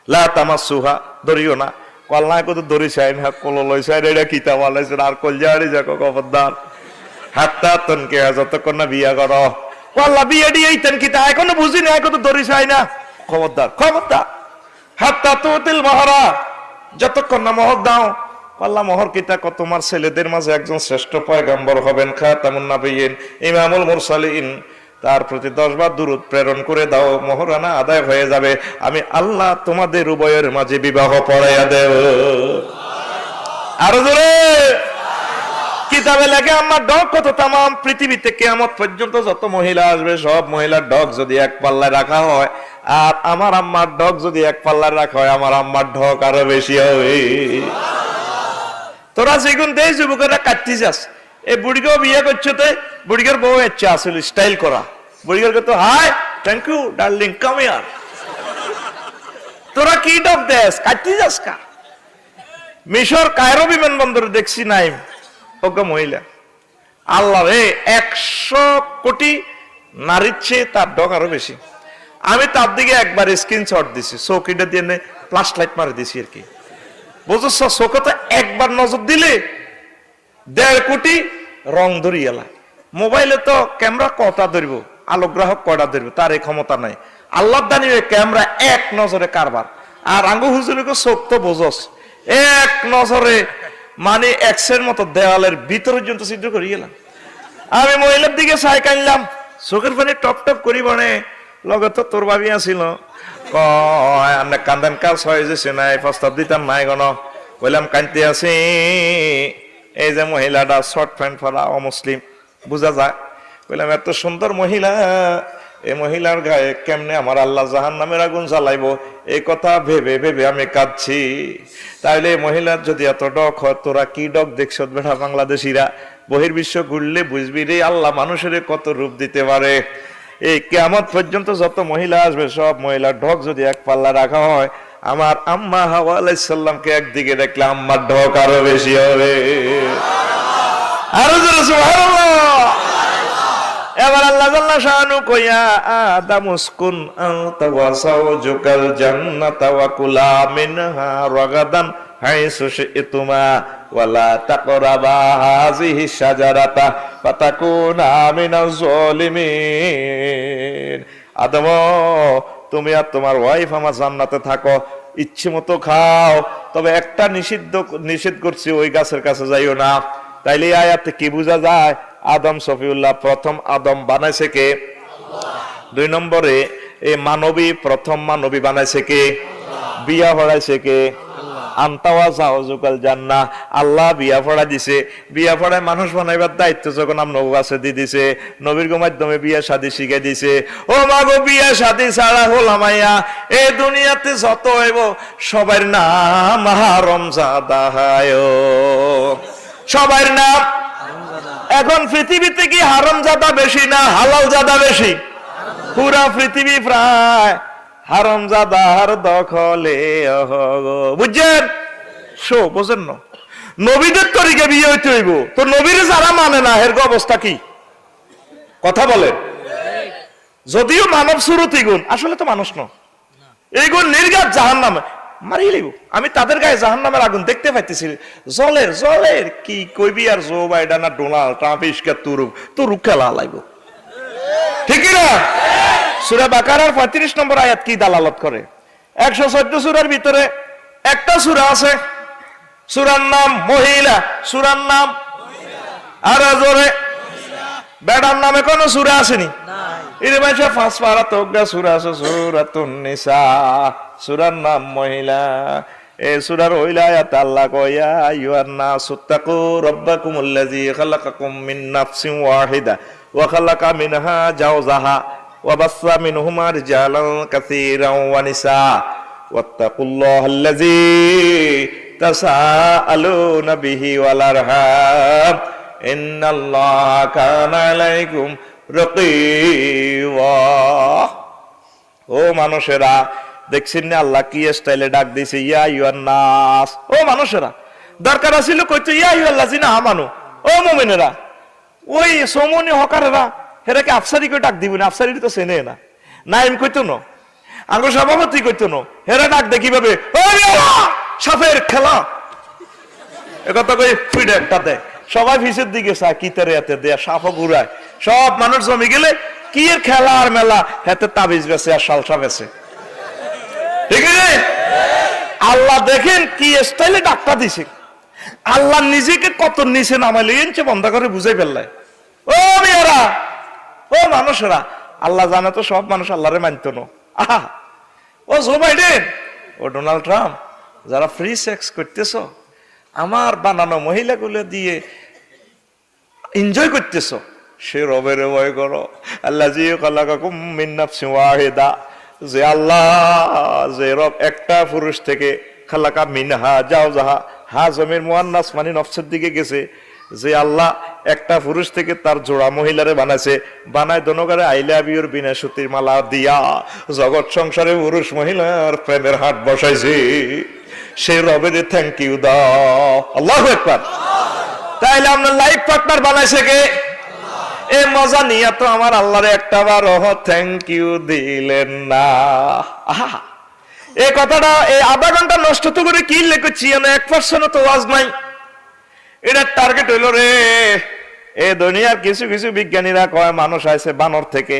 লা তামাসসুহা ধরিও না, কল্লা কত দড়ি চাই না কল লইছে এটা কিতাব আলাইছে আর কলজাড়ি যাকো খবরদার। হাত্তা তনকে যতক্ষণ না বিয়া করো, কল্লা বিয়ে দিয়ে কিতা এখনো বুঝি না, কত দড়ি চাই না, খবরদার খবরদার। হাত্তা তুতিল মহরা, যতক্ষণ না মোহর দাও। আল্লাহ মোহর কিতা কত তোমার ছেলেদের মাঝে একজন শ্রেষ্ঠ পয়গম্বর হবেন, খাতামুন নাবিয়িন ইমামুল মুরসালিন, তার প্রতি 10 বার দুরূদ প্রেরণ করে দাও, মোহরানা আদায় হয়ে যাবে, আমি আল্লাহ তোমাদের উভয়ের মাঝে বিবাহ পড়াইয়া দেব। আরো জোরে কিতাবে লেখে আমার ডগ কত, তাম পৃথিবীতে কিয়ামত পর্যন্ত যত মহিলা আসবে সব মহিলার ডগ যদি এক পাল্লায় রাখা হয়, আর আমার আম্মার ডগ যদি এক পাল্লায় রাখা হয়, আমার আম্মার ডগ আরো বেশি হবে। তোরা যেগুন দেশ যুবকেরা কাটতে যাস, এই বুড়িকেও বিয়ে করছো, তো বুড়িকের বউ ইচ্ছা আসলে স্টাইল করা, বুড়িকে তো hi thank you darling come here, তোরা কি ডগ দেশ কাটতে যাস কা। মিশর কায়রো বিমানবন্দরে দেখছি নাই ওকে মহিলা, আল্লাহ রে 100 কোটি নারীর চেয়ে তার ডগ আরো বেশি। আমি তার দিকে একবার স্ক্রিনশট দিছি, চৌকিটা দিয়ে ফ্ল্যাশ লাইট মারি দিছি আর কি, বুঝছ চোখে তো একবার নজর দিলে 1.5 কোটি রং ধরি এলা। মোবাইলে তো ক্যামেরা কটা ধরব, আলোকগ্রাহক কয়টা ধরব, তার এই ক্ষমতা নাই। আল্লাহ দানি ক্যামেরা এক নজরে কারবার, আর আঙ্গু হুজুরকে চোখ তো বোঝস এক নজরে, মানে এক্সের মতো দেওয়ালের ভিতর পর্যন্ত ছিদ্র করি গেলাম। আমি মহিলার দিকে চাই কানলাম, চোখের পানি টপ টপ করি বনে, লগে তো তোর ভাবি আসিল, কয় কান্দেন কাজ হয়ে যেছে নাই, প্রস্তাব দিতাম নাই গণ, বললাম কানতে আছি। এই যে মহিলাটা শর্ট প্যান্ট পরা অমুসলিম বুঝা যায়, বললাম এত সুন্দর মহিলা, এই মহিলার গায়ে কেমনে আমার আল্লাহ জাহান্নামের আগুন জ্বালাইবো, এই কথা ভেবে ভেবে আমি কাঁদছি। তাইলে মহিলার যদি এত ডক হয়, তোরা কি ডক দেখছ বেটা বাংলাদেশিরা? বহির্বিশ্ব ঘুরলে বুঝবি রে আল্লাহ মানুষের কত রূপ দিতে পারে। এই কিয়ামত পর্যন্ত যত মহিলা আসবে সব মহিলার ঢক যদি এক পাল্লা রাখা হয়, আমার আম্মা হাওয়া আলাইহিস সালামকে একদিকে দেখলে আম্মার ঢক আরো বেশি হবে। আরো জোরে সুবহানাল্লাহ। এবার আল্লাহ জাল্লা শানু কইয়া আদম উসকুন আনতা ওয়া যাওজুকাল জান্নাতা ওয়া কুলা মিনহা রাগাদান হাইসু শি'তুমা ওয়ালা তাকরাবা হাযিহি শাজারাতা ফাতাকুনা মিনাজ জালিমিন। আদম, তুমি আর তোমার ওয়াইফ আমার জান্নাতে থাকো, ইচ্ছে মতো খাও, তবে একটা নিষেধ করছি, ওই গাছের কাছে যাইও না। তাইলে এই আয়াতে কি বোঝা যায়? আদম সফিউল্লাহ প্রথম আদম বানাইছে কে? আল্লাহ। 2 নম্বরে এই প্রথম মানবী বানাইছে কে? বিয়া পড়াইছে কে? আনতাওয়া যাওজুকাল জান্নাহ, আল্লাহ বিয়া পড়া দিছে। বিয়া পড়ায় মানুষ বানাইবার দায়িত্ব যখন নবী কাছে দিয়ে দিছে, নবীর মাধ্যমে বিয়া শাদী শিখে দিছে। ও মাগো, বিয়া শাদী ছাড়া হলামাইয়া এই দুনিয়াতে যত হইব সবার নাম হারামজাদা হয়, সবার নাম। এখন পৃথিবীতে কি হারামজাদা বেশি না হালাল জাদা বেশি? পুরা পৃথিবী প্রায় হারামজাদার দখলে। বুঝছেন? বোঝেন না? নবীদের তরিকে বিয়ে হইতে হইব, তো নবীর যারা মানে না এর অবস্থা কি? কথা বলে। যদিও মানব সুরতি গুণ, আসলে তো মানুষ ন, এই গুণ নির্ঘাত জাহান্নামে মারিয়ে লিব। আমি তাদের গায়ে জাহান্নামের আগুন দেখতে পাইতেছি, জলের জলের কি কইবি আর? জো বাইডা না ডোনাল্ড ট্রাম্প ইসকা তুরুক খেলা লাইব, ঠিক না? সূরা বাকারার 35 নম্বর আয়াত কি দালালত করে? 114 সূরার ভিতরে একটা সূরা আছে, সূরার নাম মহিলা, সূরার নাম আর জোরে বেড়ার নামে কোন সূরা আসেনি। এর মাঝে 5 পারা তোগা সূরা আছে, সূরাতুন নিসা, সূরার নাম মহিলা। এই সূরার ওইলা আয়াত আল্লাহ কয়া আইয়ুহান নাসু তাকু রাব্বাকুমুল্লাযী খালাকাকুম মিন নাফসিন ওয়াহিদা ওয়া খালাকা মিনহা জাওজাহা ওয়া বাসসা মিনহুমা রিজালান কাসীরান ওয়া নিসা ওয়াত্তাকুল্লাহাল্লাযী তাসাআলুনা বিহি ওয়াল আরহাম ইন্নাল্লাহা কানা আলাইকুম রাকীবা। ও মানুষেরা, দেখছেন না আল্লাহ কি স্টাইলে ডাক দিয়েছে? ইয়া আইয়ুহান নাস। ও মানুষেরা, দরকার ছিল কইতে ইয়া আইয়ুহাল্লাযিনা আমানু, ও মুমিনেরা। ওই সমনি হকারেরা হেরাকে আফসারি করে ডাক দিবেন, আফসারি তো চেনে না, নাইম কইতো না, আঙ্গুর সভাপতি কইতো না, হেরা ডাক দেখি ভাবে ও সাফের খেলা একথা কই ফিড একটা দেয়, সবাই ফিসের দিকে চায় কি তারে এতে দেয়া সাফও ঘুরায়। সব মানুষ জমি গেলে কি এর খেলা আর মেলা, হাতে তাবিজ বেছে আর সালসা বেছে, ঠিক আছে? আল্লাহ দেখেন কি স্টাইলে ডাক্তার দিছে। আল্লাহ নিজেকে কত নিচে নামাইলে এনছে বন্ধ করে বুঝাই ফেললাই। ও মেয়েরা, ও মানুষেরা, আল্লাহ জানে তো সব মানুষ আল্লাহরে মানতো না। আহা, ও জো বাইডেন, ও ডোনাল্ড ট্রাম্প, যারা ফ্রি সেক্স করতেছ, আমার বানানো মহিলাগুলো দিয়ে এনজয় করতেছ, সে রবের ভয় করো। আল্লাযী খালাকাকুম মিন নাফসিন ওয়াহিদা, যে আল্লাহ, যে রব একটা পুরুষ থেকে খালাকা মিনহা জাওজাহা, হা জমির মুয়ান্নাস মানে নফসের দিকে গেছে, যে আল্লাহ একটা পুরুষ থেকে তার জোড়া মহিলারে বানাইছে, বানায় দনগারে আই লাভ ইউর বিনা সুতির মালা দিয়া জগৎ সংসারে পুরুষ মহিলার প্রেমের হাট বসাইছে, সে রবের থ্যাংক ইউ দাও। আল্লাহু আকবার। তাইলে আপনার লাইফ পার্টনার বানাইছে কে? এ মজা নিয়ে তো আমার আল্লাহরে একটা বার থ্যাংক ইউ দিলেন না। আহা, এই কথাটা এই আধা ঘন্টা নষ্ট তো করে কি লিখেছি, 1% তো ওয়াজ নাই। এটা টার্গেট হইল রে, এ দুনিয়ার কিছু কিছু বিজ্ঞানীরা কয় মানুষ আইছে বানর থেকে,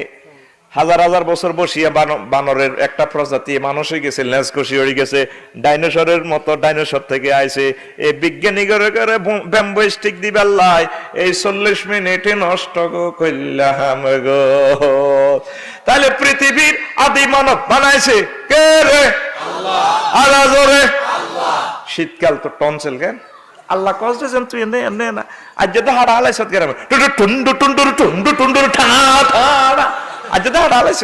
হাজার হাজার বছর বসিয়া বানরের একটা প্রজাতি মানুষ হয়ে গেছে, লেজ কষি হয়ে গেছে, ডাইনোসরের মতো ডাইনোসর থেকে আইছে। এই বিজ্ঞানী করে করে ব্যাম্বো স্টিক দিবার লাই এই 40 মিনিটে নষ্ট করলাম গো। তাহলে পৃথিবীর আদি মানব বানাইছে কে রে? আল্লাহ। শীতকাল তো টনসেল কেন? আল্লাহ কষ্ট দেন তুই এনে এনে না, আজ যেটা হাড়া হালাইছ গ্রামে টুন্ডু টুন্ডুর টুন্ডু টুন্ডুর ঠা ঠা, আজ যেটা হাড়া হালাইছ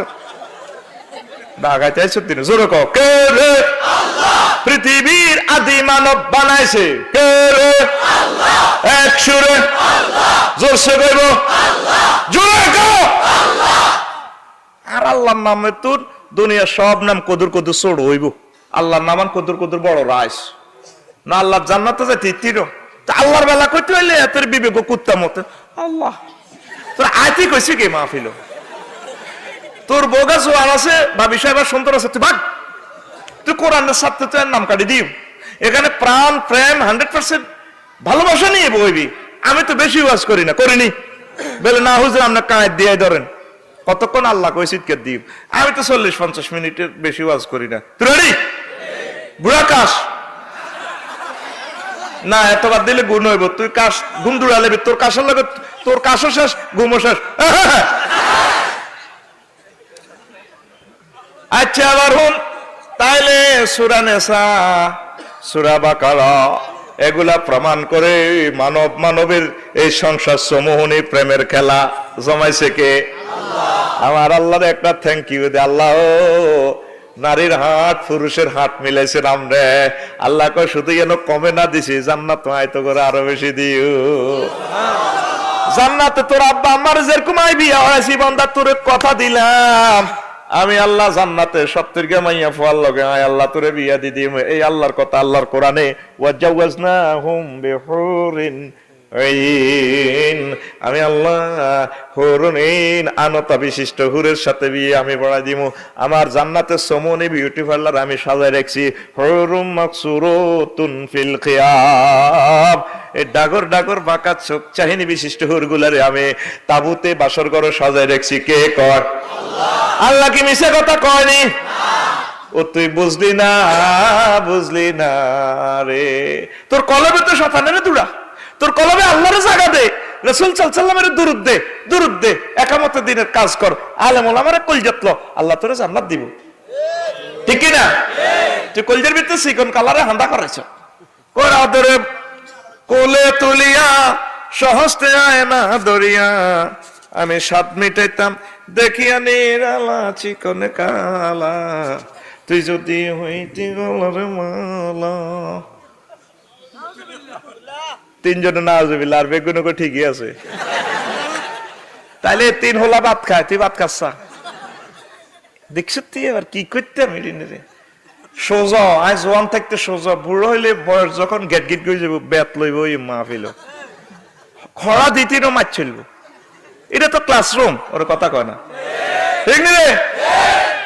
ডাকাইতে আইছো দিন জোরে কও কে রে? পৃথিবীর আদি মানব বানাইছে কে রে? এক সুরে জোরসে কইব জোরে কও আর আল্লাহর নামে তোর দুনিয়ার সব নাম কদুর কদুর ছোট হইব, আল্লাহর নামান কদুর কদুর বড় রাইস না। আল্লাহর জান্নাতে যাইতে তিরো তা আল্লাহর বেলা কইতে হইলে এতের বিবেক কুত্তা মতে আল্লাহ তোর আইতি কইছি কি মাহফিল তোর বোগা জোয়ার আছে ভাবি সাহেব সুন্দর আছে তুই ভাগ তুই কোরআনের ছাত্র তুই নাম কাটি দিও এখানে প্রাণ প্রেম 100% ভালোবাসা নিয়ে বইবি। আমি তো বেশি ওয়াজ করি না করিনি বলে না হুজুর আপনার কাঁধ দিয়ে ধরেন কতক্ষণ আল্লাহ কইছি কে দিও। আমি তো 40-50 মিনিটের বেশি ওয়াজ করি না। তুই রেডি বুড়া কাশ না এতবার দিলে গুণ হইব তুই কাশ ঘুম দৌড়ালে তোর কাশের লাগে তোর কাশও শেষ ঘুমও শেষ। আচ্ছা আবার হুন তাইলে সূরা নিসা সূরা বাকারা এগুলা প্রমাণ করে মানব মানবের এই সংসার সমূহনি প্রেমের খেলা জমাইছে কে? আমার আল্লাহর একটা থ্যাংক ইউ দে আল্লাহ নারীর হাট পুরুষের হাট মিলাইছে নাম রে আল্লাহ কয় শুধু যেন কমে না দিছি জান্নাত আয়তো করে আরো বেশি দিও। জান্নাতে তোর আব্বা আমার যেরকম আই বিয়া হয়েছি বান্দা তোরে কথা দিলাম আমি আল্লাহ জান্নাতে সত্তরকে মাইয়া ফোয়ার লগে আয় আল্লাহ তোরে বিয়া দি দিম। এই আল্লাহর কথা আল্লাহর কোরআনে ওয়াজাওয়াজনাহুম বিহুরিন আইন আমি আল্লাহ হুরুন আইন আনতা বিশিষ্ট হুরের সাথে বিয়ে আমি বড়াই দিমু। আমার জান্নাতের সমনি বিউটি পার্লার আমি সাজায় রাখছি হুরুম মাকসুরাতুন ফিল খিয়াম। এই ডাগর ডাগর বাঁকা চোখ চাহিনী বিশিষ্ট হুরগুলারে আমি তাবুতে বাসর ঘরে সাজায় রাখছি। কে কর? আল্লাহ কি মিছে কথা কয়নি? ও তুই বুঝলি না রে তোর কলবে তো শয়তানের দুড়া তোর কলবে আল্লাহর জায়গা দে রাসূল সাল্লাল্লাহু আলাইহি ওয়াসাল্লামের দুরূদ দে একামতের দিনের কাজ কর আলেম ওলামারে কলজাত ল আল্লাহ তোরে জান্নাত দিব। ঠিক কি না? তুই কলজের ভিতরে চিকন কালারে হান্দা করেছ কোরা ধরে কোলে তুলিয়া সহস্তে আয় না দরিয়া আমি স্বাদ মিটাইতাম দেখিয়া নিরালা চিকন কালা তুই যদি হইতি গলার মালা। তিনজনে নাউজুবিল্লাহ আর বেগুনকে ঠিকই আছে তাইলে তিন হোলা ভাত খায় তুই ভাত খাচ্ছা দেখছ তুই এবার কি করতাম রে সোজা আজ জোয়ান থাকতে সোজা বুড়ো হইলে বয়স যখন গেট গেট করে যাবো বেত লইব ওই মাহফিল খরা দিতিরও মাছ চলব। এটা তো ক্লাসরুম ওর কথা কয় না ঠিক নি রে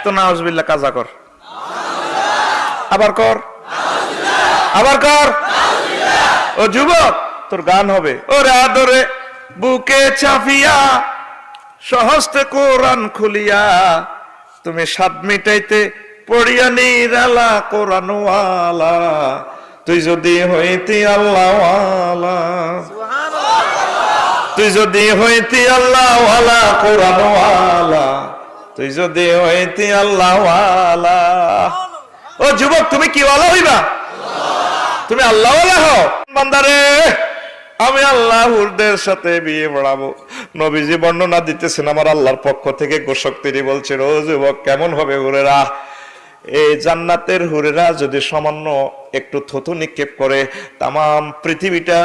তো নাউজুবিল্লাহ কাজা কর আবার কর ও যুবক তোর গান হবে ওরে আদরে বুকে চাপিয়া সহস্তে কোরআন খুলিয়া তুমি স্বাদ মিটাইতে পড়িয়া নিরালা কোরআনওয়ালা তুই যদি হইতি আল্লাহওয়ালা তুই যদি হইতি আল্লাহওয়ালা কোরআনওয়ালা তুই যদি হইতি আল্লাহওয়ালা। ও যুবক তুমি কি ওয়ালা হইবা? তুমি আল্লাহওয়ালা হও বান্দারে আমি আল্লাহর সাথে বিয়ে পড়াবো। নবীজি বর্ণনা দিতেছেন আমার আল্লাহর পক্ষ থেকে ঘোষক তিনি বলছেন ও যুবক কেমন হবে হুরেরা এই জান্নাতের হুরেরা যদি সামান্য একটু থুতু নিক্ষেপ করে তাম পৃথিবীটা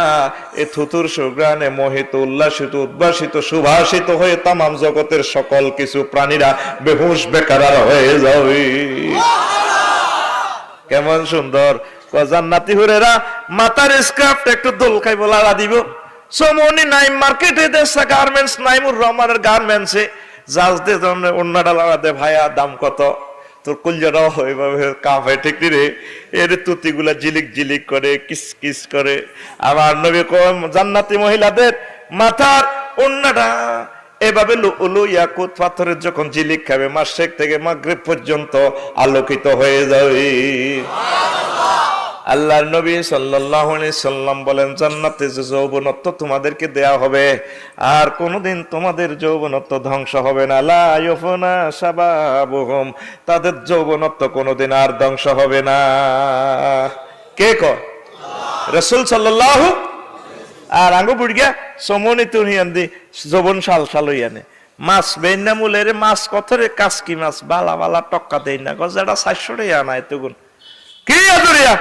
এই থুতুর সুগ্রানে মোহিত উল্লাসিত উদ্ভাসিত সুভাষিত হয়ে তাম জগতের সকল কিছু প্রাণীরা বেহুশ বেকার হয়ে যাবে। কেমন সুন্দর জান্নাতি হুরেরা মাথার স্ক্রাফট একটু দোল খাই বলা দিব সমনি নাই মার্কেটে দেশা গার্মেন্টস নাইমুর রহমানের গার্মেন্টসে জাজ দে অন্যটা লাগাতে ভাইয়া দাম কত তোর কলজাটাও ওইভাবে কাঁপে ঠিক রে এর তুতিগুলা জিলিক জিলিক করে কিস কিস করে। আমার নবী কম জান্নাতি মহিলাদের মাথার অন্যটা এভাবে লুলু ইয়াকুত পাথরের যখন জিলিক খাবে মাসেক থেকে মাগরিব পর্যন্ত আলোকিত হয়ে যাবে। আল্লাহর নবী সাল্লাল্লাহু আলাইহি সাল্লাম বলেন জান্নাতে যে যৌবনত্ব তোমাদেরকে দেয়া হবে আর কোনোদিন তোমাদের যৌবনত্ব ধ্বংস হবে না। লা ইয়াফনা শাবাবুহুম তাদের যৌবনত্ব কোনোদিন আর ধ্বংস হবে না। কে কয়? রাসূল সাল্লাল্লাহু আর আঙ্গু বুড়িয়া সমনি তুনিয়ান দি যৌবন সাল সাল হইয়ানে মাছ বেইনা মুলের মাছ কত রে, কাসকি মাছ বালা বালা টক্কা দেই না গজ, এটা 400 টাকা আনা এতগুণ কি আদরিয়া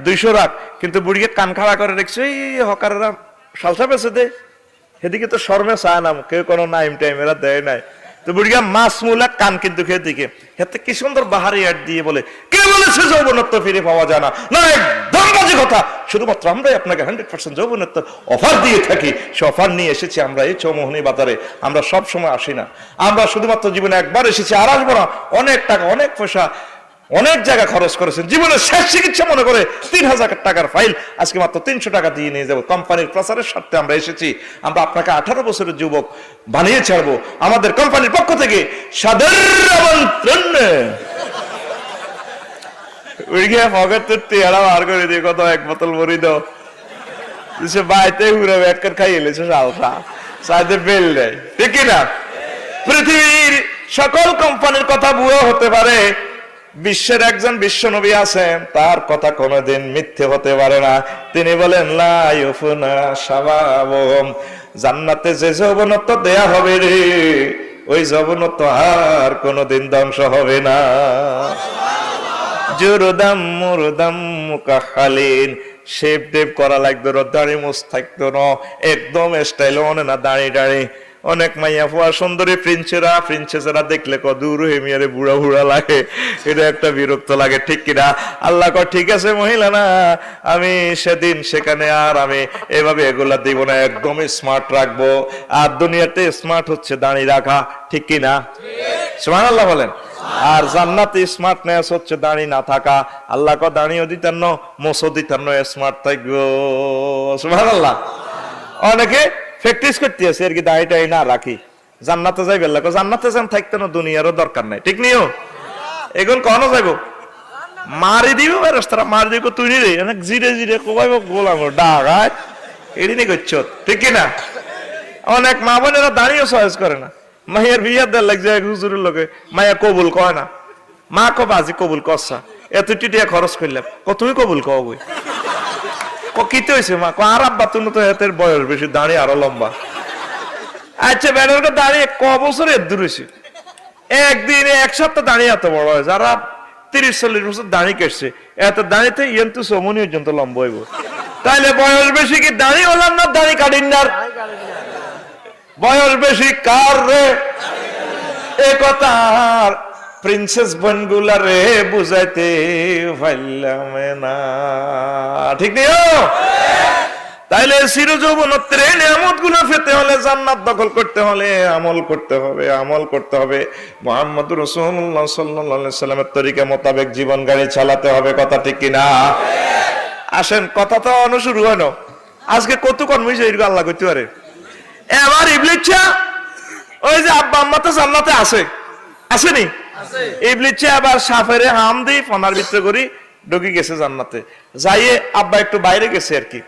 200 রাখ, কিন্তু বুড়িকে কান খাড়া করে রেখছে এই হকারেরা সালসা বেঁচে দে, সেদিকে তো শর্মে চায় না, কেউ কোনো নাইম টাইম এরা দেয় নাই, তো বুড়িয়া মাছ মূলা কান কিন্তু খেয়ে দিকে হেতে কি সুন্দর বাহারি অ্যাড দিয়ে বলে, কে বলেছে যৌবনত্ব ফিরে পাওয়া যায় না, না একদম বাজে কথা, শুধুমাত্র আমরাই আপনাকে 100% যৌবনত্ব অফার দিয়ে থাকি, সে অফার নিয়ে এসেছি আমরা এই চৌমোহনী বাজারে, আমরা সব সময় আসি না, আমরা শুধুমাত্র জীবনে একবার এসেছি, আর আসবো না, অনেক টাকা অনেক পয়সা অনেক জায়গা খরচ করেছেন, জীবনের শেষ চিকিৎসা মনে করে 3000 টাকার ফাইল আজকে মাত্র 300 টাকা দিয়ে নিয়ে যাবো, কোম্পানির প্রচারের স্বার্থে আমরা এসেছি, আমরা আপনাকে 18 বছরের যুবক বানিয়ে ছাড়বো, আমাদের কোম্পানির পক্ষ থেকে সাদর আমন্ত্রণ। বার করে দিয়ে কত এক বোতল ভরি দাও, সে বাইতে ঘুরে ব্যাট করে খাইয়ে এলেছে সালসা সাইডে বেল দেয়, ঠিক না? পৃথিবীর সকল কোম্পানির কথা ভুয়ো হতে পারে, বিশ্বের একজন বিশ্ব নবী আছেন, তার কথা কোনোদিন মিথ্যে হতে পারে না, তিনি বলেন লা ইউফনা শাবাবুহুম, জান্নাতে যে যৌবনত্ব দেয়া হবে রে, ওই যৌবনত্ব আর কোনোদিন ধ্বংস হবে না। জুরদাম মুরদাম মুকাহালিন, শেপ টেপ করা লাগতো না, দাড়ি মুছ থাকতো না, একদম স্টাইল অনে না দাড়ি দাড়ি। অনেক মাইয়া ফুয়া সুন্দরী প্রিন্সেসেরা দেখলে দূর হেমিয়ারে বুড়া বুড়া লাগে, এটা একটা বিরক্ত লাগে, ঠিক কিনা? আল্লাহ কয় ঠিক আছে মহিলা না, আমি সেদিন সেখানে আর আমি এভাবে এগুলা দিব না, একদমই স্মার্ট রাখবো, আর দুনিয়াতে স্মার্ট হচ্ছে দাঁড়িয়ে রাখা, ঠিক কিনা? সুবহানাল্লাহ বলেন। আর জান্নাতে স্মার্টনেস হচ্ছে দাঁড়িয়ে না থাকা, আল্লাহ কয় দাঁড়িয়েও দিতেন না, মোছও দিতেন না, স্মার্ট থাকবো। সুবহানাল্লাহ। অনেকে প্র্যাকটিস করতে আছে আর কি দাড়িটাই না রাখি, জান্নাতে যাই বেলা, জান্নাতে যান থাকতে না, দুনিয়ারও দরকার নাই, ঠিক নিও এখন কখনো যাইব মারি দিব রাস্তাটা মারি দিব, তুই রে জিরে জিরে কোবাইব গোলাম ডাক এদিনই করছো, ঠিক কিনা? অনেক মা বোনেরা দাঁড়িয়ে চয়েস করে না, মাইয়ার বিয়ার দেড় লাগছে এক হুজুরের লোকে, মাইয়া কবুল কয় না, মা কব আজি কবুল করছা, এত টিটিয়া খরচ করলাম, তুমি কবুল কও বই কিতে হয়েছে মা, আর আব্বা তুমি তো এতের বয়স বেশি, দাঁড়িয়ে আরো লম্বা। আচ্ছা ব্যানারটা দাঁড়িয়ে ক বছর দূর হয়েছে, একদিন এক সপ্তাহ দাঁড়িয়ে এত বড় হয়, যারা 30-40 বছর দাঁড়িয়ে কেটছে, এত দাঁড়িয়েতে ইয়ন্তু সমনি পর্যন্ত লম্বা হইব, তাইলে বয়স বেশি কি দাঁড়িয়ে হলাম না দাঁড়িয়ে কাটিন না? বয়স বেশি কার রে, এ কথা প্রিন্সেস বনগুলা রে বুঝাইতে পারলাম না, ঠিক নেই? তাইলে চিরযৌবনত্বের এই নিয়ামত গুলো পেতে হলে, জান্নাত দখল করতে হলে আমল করতে হবে, আমল করতে হবে, মুহাম্মদুর রাসূলুল্লাহ সাল্লাল্লাহু আলাইহি সাল্লামের তরিকা মোতাবেক জীবন গাড়ি চালাতে হবে, কথা ঠিক কিনা? আসেন কথা তো অনুশুরু হয় না, আজকে কত কর্মী এরকম আল্লাহ করতে পারে। এবার ইবলিসা ওই যে আব্বা আম্মা তো জান্নাতে আছে, আসেনি? ইবলিসা আবার সাফেরে হাম দি ফনার ভিতরে করি ঢুকে গেছে জান্নাতে, যাইয়ে আব্বা একটু বাইরে গেছে আর কি,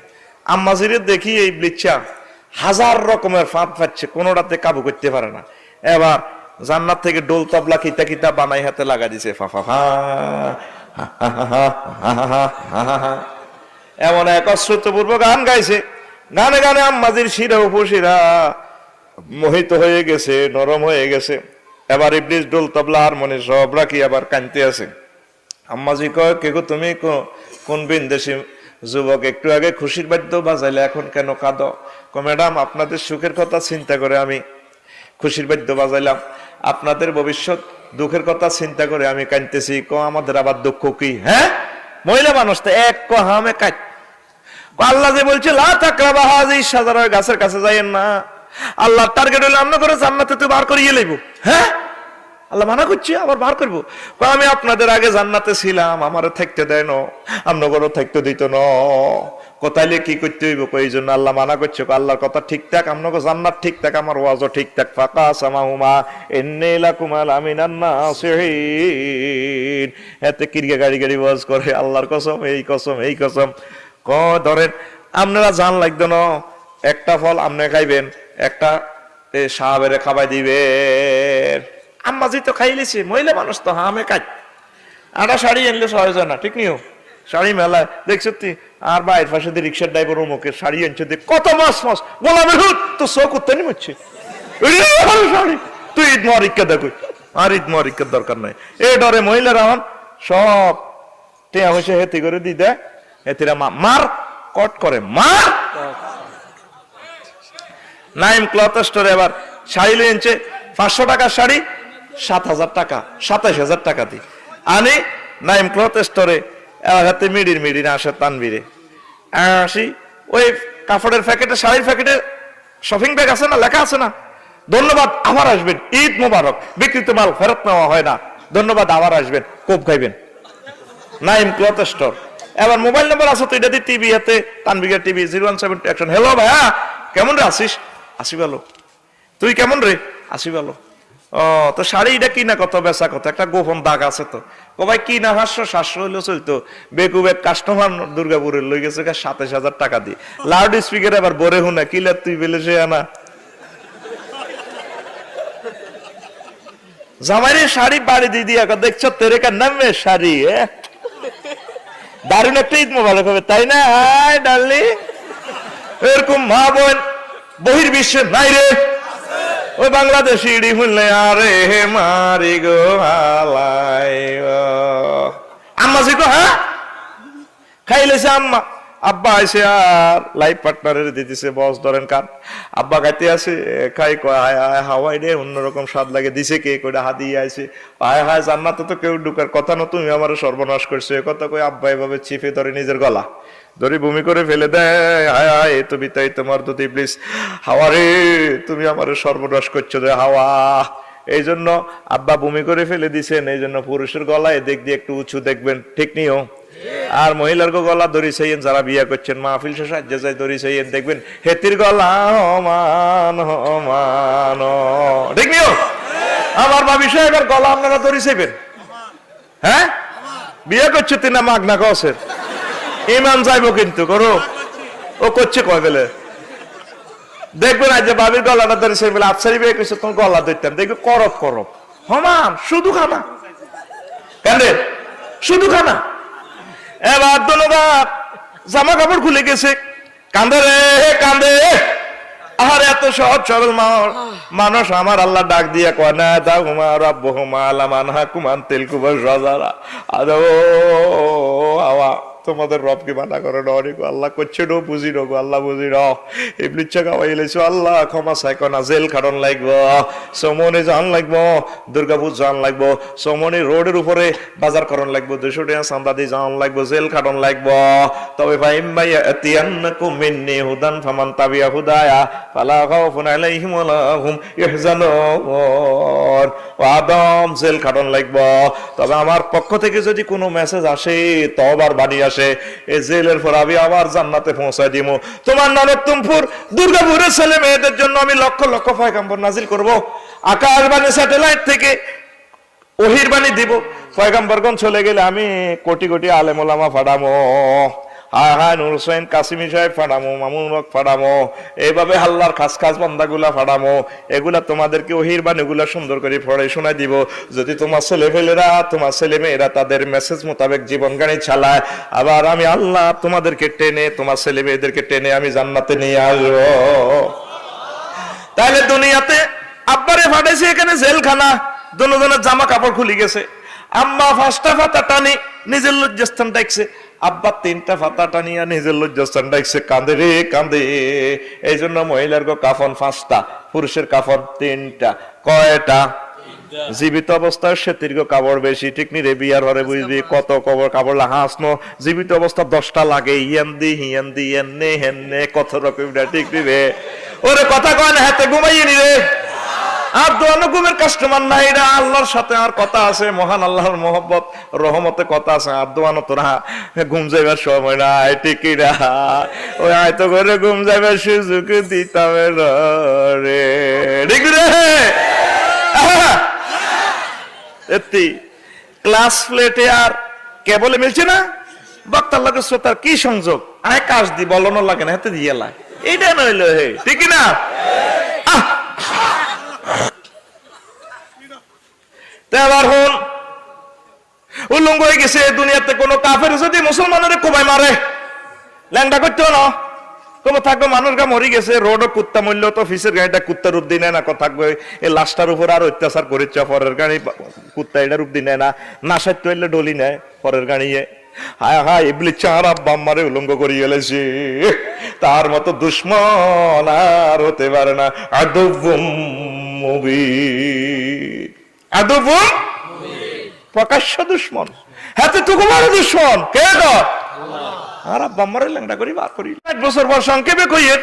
আম্মাজিরে দেখি এই ইবলিসা হাজার রকমের ফাঁদ পাচ্ছে, কোনোটাতে কাবু করতে পারে না, এবার জান্নাত থেকে ডোল তবলা কিতা কিতা বানাই হাতে লাগা দিছে, ফাফা হা এমন এক অশ্রুতপূর্ব গান গাইছে, গানে গানে আম্মাজির শিরা উপশিরা মোহিত হয়ে গেছে, নরম হয়ে গেছে। এবার ইবলিস ডোল তবলা হারমোনি সব রাখি আবার কানতে আছে। আম্মাজি কয় কে গো তুমি, কোন বিন্দেশি যুবক, একটু আগে খুশির বাদ্য বাজাইলে এখন কেন কাঁদো? ম্যাডাম আপনাদের সুখের কথা চিন্তা করে আমি খুশির বাদ্য বাজাইলাম, আপনাদের ভবিষ্যৎ দুঃখের কথা চিন্তা করে আমি কাঁদতেছি। আমাদের আবার দুঃখ কি? হ্যাঁ মহিলা মানুষ তো এক হামে কাট, আল্লাহ যে বলছে লা তাকরাবা হাযিহি শাজারা, গাছের কাছে যাইয়েন না, আল্লাহ টার্গেট হইলে আমরা করে জান্নাতে তুই বার করিয়ে লইব। হ্যাঁ আল্লাহ মানা করছি, আবার বার করবো? আমি আপনাদের আগে জান্নাতে ছিলাম, আমারে থাকতে দেয় না, আপনাদেরও থাকতে দিত না, কোথাইলে কি করতে হইব? এই জন্য আল্লাহ মানা করছে, আল্লাহর কথা ঠিকঠাক, আপনাকে জান্নাত ঠিকঠাক, আমার ওয়াজও ঠিকঠাক। ফাঁকা সামাহুমা ইন্নী লাকুমা লামিনান নাসিহিন, এতে কিরকে গাড়ি গাড়ি ওয়াজ করে, আল্লাহর কসম এই কসম এই কসম। ধরেন আপনারা জান লাগতো না, একটা ফল আপনি খাইবেন, একটা সাহাবেরে খাবাই দিবেন, আম্মাজি তো খাইলেছি, মহিলা মানুষ তো হামে কাজ, আটা শাড়ি আনলে সহজ হয় না, ঠিক নিও? শাড়ি মেলায় দেখছো তুই, আর বাইরের পাশে দিয়ে রিক্সার ড্রাইভার অমুকের শাড়ি আনছে, কত মাস মাস গোলামের হুত তো চোখ উত্তানি মরছে, শাড়ি তুই ঈদ মহারিক্কা দেখো, আর ঈদ মহারিক্কার দরকার নাই। এই ডরে মহিলারা সব টিয়া হয়েছে হেতি করে দি দেয়, হেতিরা মার কট করে মার। নাইম ক্লথ স্টোরে এবার শাড়ি লিয়েছে 500 টাকার শাড়ি 7,000 টাকা, 27,000 টাকা দি আনি নাইম ক্লথ স্টোরে। হাতে মিডির আসে তানবিরে আসি, ওই কাপড়ের প্যাকেটে, শাড়ির প্যাকেটে শপিং ব্যাগ আছে না, লেখা আছে না ধন্যবাদ আবার আসবেন, ঈদ মোবারক, বিক্রিত মাল ফেরত নেওয়া হয় না, ধন্যবাদ আবার আসবেন, কোপ খাইবেন। Naim cloth store. এবার মোবাইল নাম্বার আছে তো, এটা দিয়ে টিভি হাতে, তানবিগের টিভি 017 অ্যাকশন। হ্যালো ভাইয়া, কেমন রে আসিস? আসি ভালো। তুই কেমন রে? আসি ভালো। ও তো শাড়ি এটা কিনা কত, বেচা কত? একটা গোপন দাগ আছে তো। ও ভাই কিনা 500 হইলেও চলতো। বেকুবেক কাস্টমার দুর্গাপুরের লই গেছে 27,000 টাকা দিয়ে। লাউড স্পিকার এবার বরে হুনা কিলা তুই বেলে সে আনা জামাইরে শাড়ি বাড়ি দিয়ে দিয়া দেখছো তেরে কার নামে শাড়ি। দারুণ একটা ঈদ মোবারক হবে, তাই না? Hi darling. এরকম মা বোন বহির বিশ্বে নাই রে। ওই বাংলাদেশি ইডি হইলে আরে মারি গো হালাই আম্মা জি গো, হ্যাঁ খাইলেছে আম্মা। আব্বা আইসে আর লাইফ পার্টনারের দিতেছে, বস ধরেন কান। আব্বা খাইতে আছে, খাই কয় হায় হায় হাওয়াই রে, অন্যরকম স্বাদ লাগে। দিছে কে কইটা হাদিয়ে আইছে, হায় হায় জান্নাতে তো কেউ ঢুকার কথা না, তুমি আমার সর্বনাশ করছো। এ কথা কই আব্বা এভাবে চিপে ধরে নিজের গলা ধরে বমি করে ফেলে দেয়। হায় হায় এ তো বিতাই তোমার দুধ ইবলিস, হাওয়া রে তুমি আমার সর্বনাশ করছো রে হাওয়া। এই জন্য আব্বা বমি করে ফেলে দিছেন। এই জন্য পুরুষের গলায় দেখ দিয়ে একটু উঁচু দেখবেন, ঠিক নিও। আর মহিলার গলা দড়ি চাইয়েন, যারা বিয়া করছেন মাহফিল শেষ সাহায্যে যাই দড়ি চাইয়েন, দেখবেন হেতির গলা হমান হমান, ঠিক নিও। আমার ভাবি সাহেবের গলা আপনারা দড়ি চাইবেন, হ্যাঁ? বিয়ে করছে তিনা মাগনা কসের ইমান যাইবো কিন্তু করো, ও করছে কয় বেলে দেখবেন আজ যে বাবির গলাটা ধরে সে বলে আফসারি বিয়ে করছে, তোমার গলা ধরতাম, দেখবে করব করব হমান শুধু খানা কেন রে, শুধু খানা। এবার ধন্যবাদ জামা কাপড় খুলে গেছে, কান্দে রে কান্দে। আর এত সহজ সরল মানুষ আমার আল্লাহ ডাক দিয়া কয় না দা হুমা রাব্বু হুমা লামান হাকুমান তেলকুবাস রাজারা আদো আওয়া তোমাদের রবকে মানা করো না, অনেক আল্লাহ করছে নো বুঝি নো, আল্লাহ বুঝি ন ইবলিচ্ছা খাওয়াই এলেছো, আল্লাহ ক্ষমা চাইকো না, জেল খাটন লাগবো, সমনে জান লাগবো, দুর্গাপুর জান লাগবো, সমনে রোডের উপরে বাজার করন লাগবো, 200 টাকা চান্দা দিয়ে জান লাগবো, জেল খাটন লাগবো। তবে ভাই ভাই ইয়াতিয়ান্নাকুম মিন্নি হুদান ফামান তাবিয়া হুদায়া ফালা খাউফুন আলাইহিম ওয়ালা হুম ইয়াহজানুন। আদম জেল খাটন লাগবো। তবে আমার পক্ষ থেকে যদি কোনো মেসেজ আসে, তওবার বাণী আসে, এই জেলের পর আমি আবার জান্নাতে পৌঁছায় দিব। তোমার নরকতুমপুর দুর্গাপুরের ছেলে মেয়েদের জন্য আমি লক্ষ লক্ষ পয়গাম্বর নাজিল করব, আকাশবাণী স্যাটেলাইট থেকে ওহির বাণী দিব। পয়গাম্বরগণ চলে গেলে আমি কোটি কোটি আলেম ওলামা ফাড়ামো, হায় হায় নুর হোসেন কাসিমি সাহেব ফাড়ামো, মামুন হক ফাড়ামো, এইভাবে আল্লাহর খাস খাস বান্দাগুলা ফাড়ামো। এগুলা তোমাদেরকে ওহির বাণীগুলা সুন্দর করে পড়ে শোনাই দিব। যদি তোমার ছেলেপেলেরা, তোমার ছেলে মেয়েরা তাদের মেসেজ মোতাবেক জীবন গাড়ি চালায়, আবার আমি আল্লাহ তোমাদেরকে টেনে, তোমার ছেলে মেয়েদেরকে টেনে আমি জান্নাতে নিয়ে আসবো। তাহলে দুনিয়াতে আব্বারে ফাটাইছে, এখানে জেলখানা, দুজনের জামা কাপড় খুলে গেছে। আম্মা 5টা ফাতা টানি নিজের লজ্জাস্থান ডাকছে, আব্বা 3টা ফাতা টানিয়া নিজের লজ্জাস্থান ডাকছে, কান্দে রে কান্দে। এই জন্য মহিলার কাফন 5টা, পুরুষের কাফন 3টা। কয়টা? জীবিত অবস্থায় সে দীর্ঘ কাপড় বেশি, ঠিক নি রে? বিয়ার ঘরে বুঝবি কত কবর কাপড় হাসনো। জীবিত অবস্থা 10টা লাগে, ইয়ান্দি হিয়ান্দি এনে হেনে কত রকম, ঠিক নি রে? ওরে কথা কয় না, হাতে ঘুমাইয়ে নি রে। আর দোয়ানুকুমের কাস্টমার নাই, এরা আল্লাহর সাথে আর কথা আছে, মহান আল্লাহর মহব্বত রহমতে কথা আছে। আর দোয়ানো তোরা ঘুম যাইবার সময় নাই, ঠিকই না? ওই হয়তো করে ঘুম যাইবার সুযোগ দিতাম রে, ঠিক রে? ক্লাস প্লেটে আর কেবলে মিলছে না, বক্তার লাগে শ্রোতার কি সংযোগ? আয় কাজ দি বলনো লাগে না, হাতে দিয়ে লাই, এইটা নইল হে, ঠিক না? এবার হন উল্লঙ্গ হয়ে গেছে দুনিয়াতে। কোন কাফের যদি মুসলমানের কোবাই মারে, ল্যাংডা করতে না, তবে থাকবে মানুষ গা মরি গেছে, রোডও কুত্তা মরল তো অফিসের গাড়িটা কুত্তা রূপ দিনে না, থাকবে এই লাশটার উপর আর অত্যাচার করেছে, পরের গাড়ি কুত্তা এটা রূপ দিনে না, না সাধ্য হইলে ডলি নেয় পরের গাড়িয়ে। হায় হায় ইবলি চার আব্বা আম্মারে উলঙ্গ করিয়ে এলেছে, তার মতো দুশ্মন আর হতে পারে না। আদুবুম মুবিন, আদুবুম প্রকাশ্য দুশ্মন, হাতে তো কুমার দুশ্মন কে কর আর আব্বা আম্মারে ল্যাংড়া করি বার করি। 5 বছর পর সংক্ষেপে কইয়ের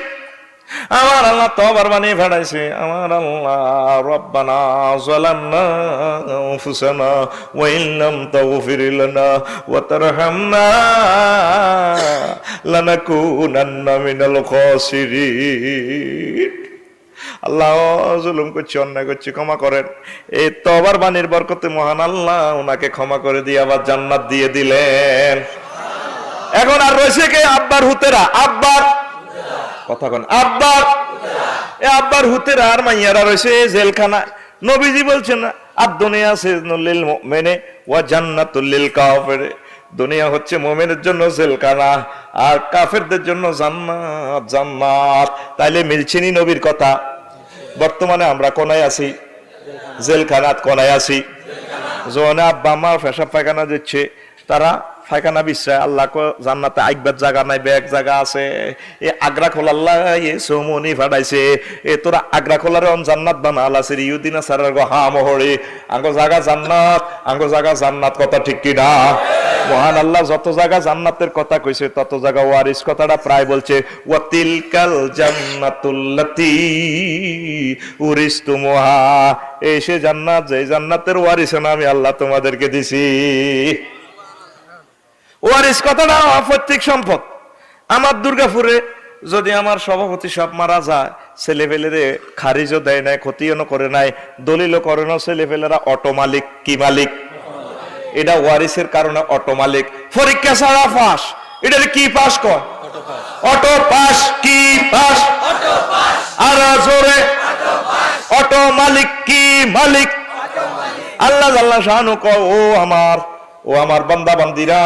আমার আল্লাহ তওবার বানিয়ে ফেলাইছে। আমার আল্লাহ রব্বানা যালামনা আনফুসানা ওয়া ইন লাম তাগফির লানা ওয়া তারহামনা লানাকুনান্না মিনাল খাসিরিন। আল্লাহ জুলুম করছি, অন্যায় করছি, ক্ষমা করেন। এই তওবার বাণীর বরকতে মহান আল্লাহ ওনাকে ক্ষমা করে দিয়ে আবার জান্নাত দিয়ে দিলেন। এখন আর রয়েছে কে? আব্বার হুতেরা, আব্বার কথা কন, আব্বার আব্বার হুতেরা আর মাইয়ারা রয়েছে জেলখানা। নবীজি বলছেন আদ-দুনিয়া সিজনুল লিল মুমিনি ওয়া জান্নাতুল লিল কাফির। দুনিয়া হচ্ছে মুমিনের জন্য জেলখানা আর কাফেরদের জন্য জান্নাত। জান্নাত তাইলে মিলছেনি নবীর কথা। বর্তমানে আমরা কোনায় আছি? জেলখানাত। কোনায় আছি? জোনে আব্বা মা পেশাব পায়খানা দিচ্ছে, তারা পায়খানা বিশ্রায়, আল্লাহ জান্নাতে আইকবার জায়গা নাই, ব্যাগ জায়গা আছে। এ আগ্রা খোলাল্লাহ এ সৌমনি ফাটাইছে, এ তোরা আগ্রা খোলারে অন জান্নাত বানাল আছে ইউদিনা সারার গো হা মহরে আঙ্গ জায়গা জান্নাত, আঙ্গ জায়গা জান্নাত। কথা ঠিক কি না? মহান আল্লাহ যত জায়গা জান্নাতের কথা কইছে তত জায়গা ওয়ারিস কথাটা প্রায় বলছে। ওয়া তিলকাল জান্নাতুল্লাতী উরিসতুমুহা, এই সে জান্নাত যে জান্নাতের ওয়ারিস আমি আল্লাহ তোমাদেরকে দিছি। ওয়ারিস কথাটা অপৈতৃক সম্পদ। আমার দুর্গাপুরে যদি আমার সভাপতি সব মারা যায়, ছেলেপেলেরে খারিজও দেয় নাই, ক্ষতিও করে নাই, দলিলও করে না, ছেলেপেলেরা অটো মালিক। কি মালিক? এটা ওয়ারিসের কারণে অটো মালিক। পরীক্ষা ছাড়া পাস, এটা কি পাস কর? Auto pass. কি পাস? আর জোরে অটো মালিক। কি মালিক? আল্লাহ আল্লাহ শাহানু ক ও আমার বান্দা বান্দিরা,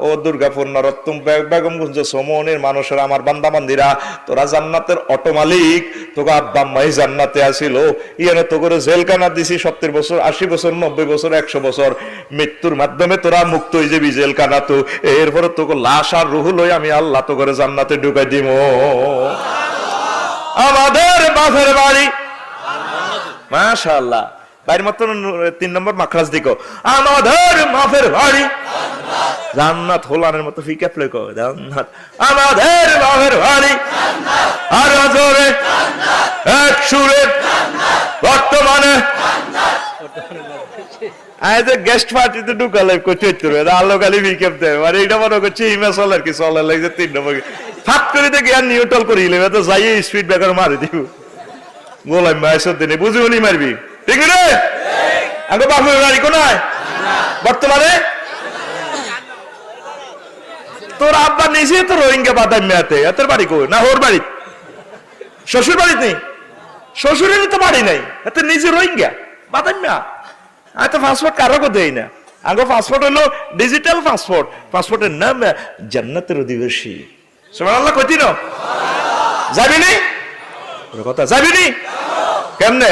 ও দুর্গাপুর নরোত্তম বেগমগঞ্জ সমনের মানুষেরা, আমার বান্দা বান্দিরা, তোরা জান্নাতের অটো মালিক। তোকে আব্বা আম্মাই জান্নাতে আসিল, ইয়ানে তো করে জেলখানা দিছি 70 বছর, 80 বছর, 90 বছর, 100 বছর। মৃত্যুর মাধ্যমে তোরা মুক্ত হয়ে যাবি জেলখানা তো, এরপরে তোকে লাশ আর রুহ লই আমি আল্লাহ তো করে জান্নাতে ঢুকাই দিব। আমাদের বাপের বাড়ি মাশাআল্লাহ, বাড়ির মতন 3 নম্বর মাখরাজ দিকো, আমাদের বাপের বাড়ি জান্নাত। হোলানের মতো ফিকা প্লে কো জান্নাত, আমাদের বাপের বাড়ি আর জোরে এক সুরে বর্তমানে আজ গেস্ট পার্টিতে ঢুকালে কচুর আলো গালি বিকেপ দেয়, মানে এটা মনে করছে হিমা চলার কি চলে লাগছে 3 নম্বর ফাট করে দেখে আর নিউট্রাল করিলে তো যাই স্পিড ব্রেকার মারি দিব। গোলাম মায়ের দিনে বুঝিবনি মারবি, ঠিক রে? আগে বাপের বাড়ি কোনায় বর্তমানে? তোর আব্বা নিজে তো রোহিঙ্গা বাদাম মেয়াতে, এতের বাড়ি কই? না ওর বাড়ি, শ্বশুর বাড়ি নেই, শ্বশুরের তো বাড়ি নাই, এতে নিজে রোহিঙ্গা বাদাম মেয়া। আমি তো পাসপোর্ট কারো দেই না। আগে পাসপোর্ট হলো ডিজিটাল পাসপোর্ট, পাসপোর্টের নাম জান্নাতের অধিবাসী। সুবহানাল্লাহ কইতি না? যাবি নি? কথা যাবি নি? কেমনে?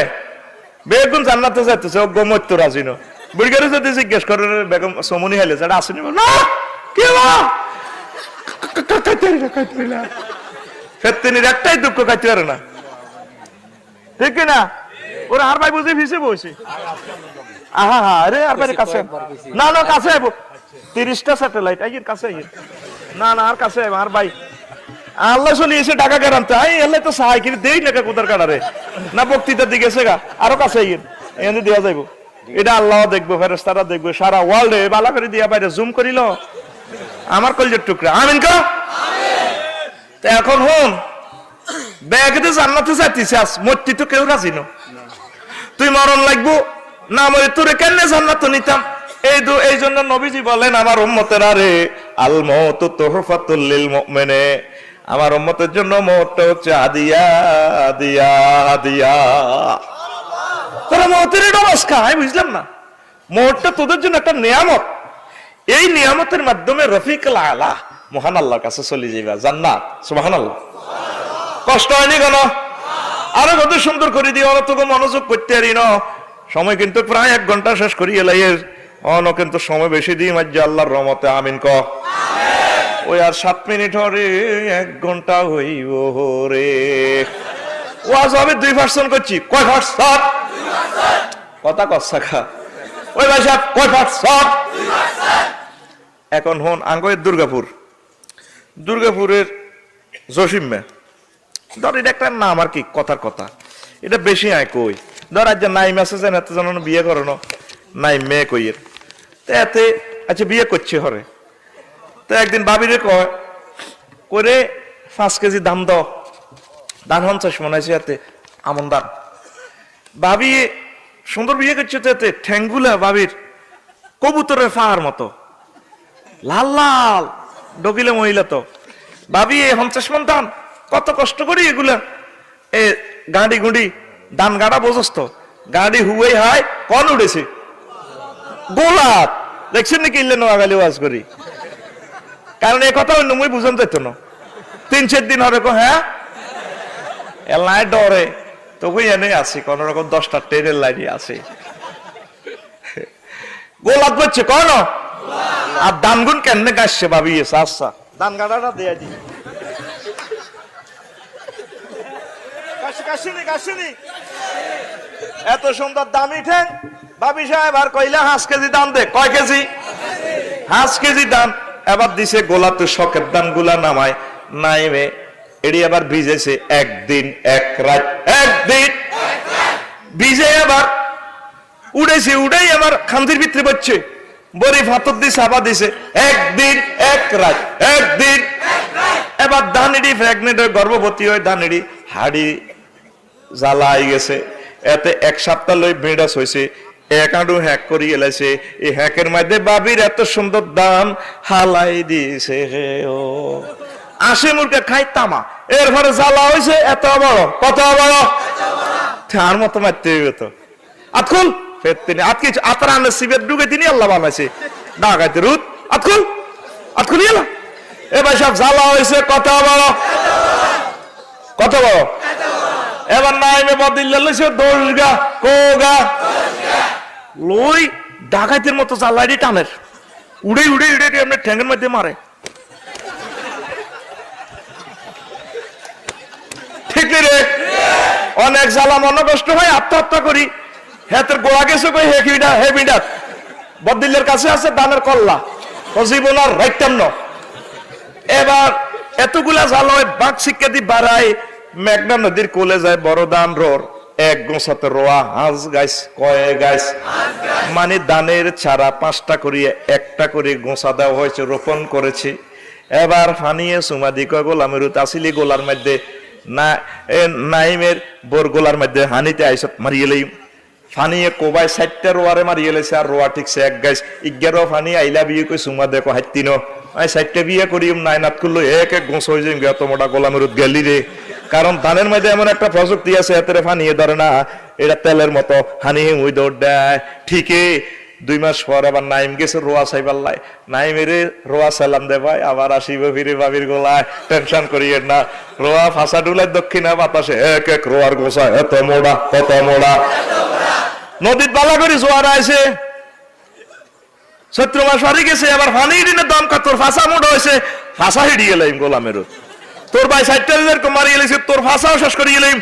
বেগুন জান্নাতে যাইতেছে, ও গোমত তো রাজি না। বুড়িগারে যদি জিজ্ঞেস করে বেগম সমনি হাইলে যারা আসেনি না কে ফেরতিনির একটাই দুঃখ খাইতে পারে না, ঠিক না? ওরা আর ভাই বুঝে ফিসে বসে আহা হা আরে আর ভাই কাছে না না কাছে আইবো 30টা স্যাটেলাইট আইয়ের কাছে আইয়ের না না আর কাছে আইবো আর ভাই আল্লাহ চলে এসে টাকা কেরানতে আই এলে তো সাহাই কিন্তু দেই না কোদার কাটারে না বক্তৃতার দিকে গেছে গা আরো কাছে আইয়ের এনে দেওয়া যাইবো। এটা আল্লাহ দেখবো, ফেরেশতারা দেখবো, সারা ওয়ার্ল্ডে বালা করে দিয়া বাইরে জুম করিল আমার কলজের টুকরা। আমিন কা তো এখন হন ব্যাগতে জান্নাতে যাইতিছাস, মরতি তো কেউ রাজি না। তুই মরণ লাগবো না মরে তোরে কেনে জান্নাত নিতাম। এই জন্য নবীজি বলেন আমার উম্মতেরা রে আল মাউতু তুহফাতুল লিল মুমিনে, আমার উম্মতের জন্য মওতটা হচ্ছে হাদিয়া হাদিয়া হাদিয়া। তোরা মওতের নমস্কার আমি বুঝলাম না, মওতটা তোদের জন্য একটা নিয়ামত। এই নিয়ামতের মাধ্যমে রফিকুল আলা মহান আল্লাহর কাছে চলে যাইবা জান্নাত। সুবহানাল্লাহ। কষ্ট হয়নি কেন? আরো কত সুন্দর করে দিই, অত মনোযোগ করতে পারি না। সময় কিন্তু প্রায় 1 ঘন্টা শেষ করি এলাইয়ের অন, কিন্তু সময় বেশি দিই মাঝে আল্লাহর রহমতে আমিন ক। ওই আর 7 মিনিট হরে 1 ঘন্টা হইব রে। ওয়াজ হবে 2% করছি, কয় %? কথা কচ্ছা খা ওই ভাই সাহেব, কয় %? এখন হন আঙ্গের দুর্গাপুরের জসিম মে, ধর এটা একটা নাম আর কি, কথার কথা, এটা বেশি আয় কই। ধর আজ নাইম আছে যেন এত জন বিয়ে করানো, নাইম মেয়ে কইয়ের তো এতে, আচ্ছা বিয়ে করছে হরে। তো একদিন বাবিরে কয় করে 5 কেজি দাম দাও, দান 50 মনে আছে এতে আমন দান। ভাবি সুন্দর বিয়ে করছে তো এতে ঠ্যাঙ্গুলা বাবির কবুতরের ফাহার মতো লাল লাল, ডকিলে মহিলা তো। ভাবি 50 মন দান, কত কষ্ট করি এগুলা, এ গাঁডি গুঁড়ি দান গাড়া বোঝস তো, গাড়ি হুয়েই হয় কন উড়েছে গোলাপ, দেখছেন নাকি ইল্লে নোয়াগালি ওয়াজ করি, কারণ এই কথা অন্য মুই বুঝান যেত না। 3-4 দিন হবে হ্যাঁ এলাই ডরে তবু এনে আছি কোন রকম 10টা ট্রেনের লাইনে আছে, গোলাপ করছে কন আর দানগুন কেন গাছছে ভাবি। আচ্ছা দান গাড়াটা দেয়া দি এত সুন্দর দামি ঠেং ভাবি সাহেব আর কইলা 5 কেজি দাম দে। কয় কেজি? 5 কেজি দাম। এবার দিছে গোলাপ তো শখের দান গুলা নামায় নাইমে এটি আবার ভিজেছে 1 দিন 1 রাত, 1 দিন ভিজে আবার উড়েছে, উড়েই আমার খান্দির ভিতরে পড়ছে, বড়ি ফাতর দিছে আবার দিছে 1 দিন 1 রাত, 1 দিন। এবার ধানিডি প্রেগনেন্ট হয়ে গর্ভবতী হয়ে ধানিডি হাড়ি জ্বালাই গেছে, এতে 1 সপ্তাহ লই মেডাস হয়েছে, 1 আডু হ্যাক করি এলাইছে। এই হ্যাকের মধ্যে বাবির এত সুন্দর দাম হালাই দিয়েছে ও 80 মুরগা খাই তামা, এরপরে জ্বালা হয়েছে এত বড়, কত বড় তার মতো মারতে হইবে তো। আতকুল ফেরতিনি আতকি আতরা আনে সিবের ডুবে তিনি আল্লাহ বানাইছে ডাকাইতে রুত আতকুল আতকুল এলা এ ভাই সব জ্বালা হয়েছে কত বড়, কত বড়। এবার নাইমে বদিল্লা লইছে 10 গা কোগা লই ডাকাইতের মতো জ্বালাই টানের, উড়ে উড়ে উড়ে এমনি ঠ্যাঙ্গের মধ্যে মারে। ঠিক রে, অনেক জ্বালা মন কষ্ট হয়, আত্মহত্যা করি। হেতের গোড়া গেছে কই হেকিডা হেবিডা বদিল্লের কাছে আছে দানের কল্লা ও জীবন আর রাইতাম না। এবার এতগুলা জ্বালা হয়, বাঘ শিক্ষা দি বাড়ায় মেঘনা নদীর কোলে যায় বড় দান রোর 1 গোছাতে রোয়া হাঁস গাছ, কয়ে গাছ মানে দানের ছাড়া 5টা করিয়ে 1টা করে গোছা দেওয়া হয়েছে, রোপণ করেছে। এবার ফানিয়ে সুমাদি কয় গোলামের আসিলি গোলার মধ্যে না নাইমের বোর গোলার মধ্যে হানিতে আইসত মারিয়েলেই ফানিয়ে কোবাই 60টা রোয়ারে মারিয়ে লেছে, আর রোয়া ঠিকছে 1 গাছ 11 ফানি আইলা বিয়ে কই সুমা দেখো হাইতিন 60টা বিয়ে করিম নাই নাত করলো 1 গোছ হয়ে যাই এত মোটা গোলামের গেলি রে। কারণ ধানের মধ্যে এমন একটা প্রযুক্তি আছে এতে ফানিয়ে ধরে না, এটা তেলের মতো হানি উই দৌড় দেয়। ঠিকই 2 মাস পর আবার নাইম গেছে রোয়া সাইবাল্লাই, নাইমেরে রোয়া সালাম দে ভাই আবার আসিব ফিরে বাবির গোলায়, টেনশন করিয়ে না। রোয়া ফাঁসা ডুলায় দক্ষিণা বাতাসে 1 রোয়ার গোছা এত মোড়া কত মোড়া। নদীর বালা করে জোয়ার আছে, 17 মাস হারিয়ে গেছে, আবার ফানি দিনের দাম কত, তোর ফাঁসা মোড়া হয়েছে, ফাঁসা হিড়িয়ে গেলাম গোলামের তোর ভাই 60টা মারিয়ে গেছে, তোর ফাঁসাও শেষ করিয়ে গেলাম।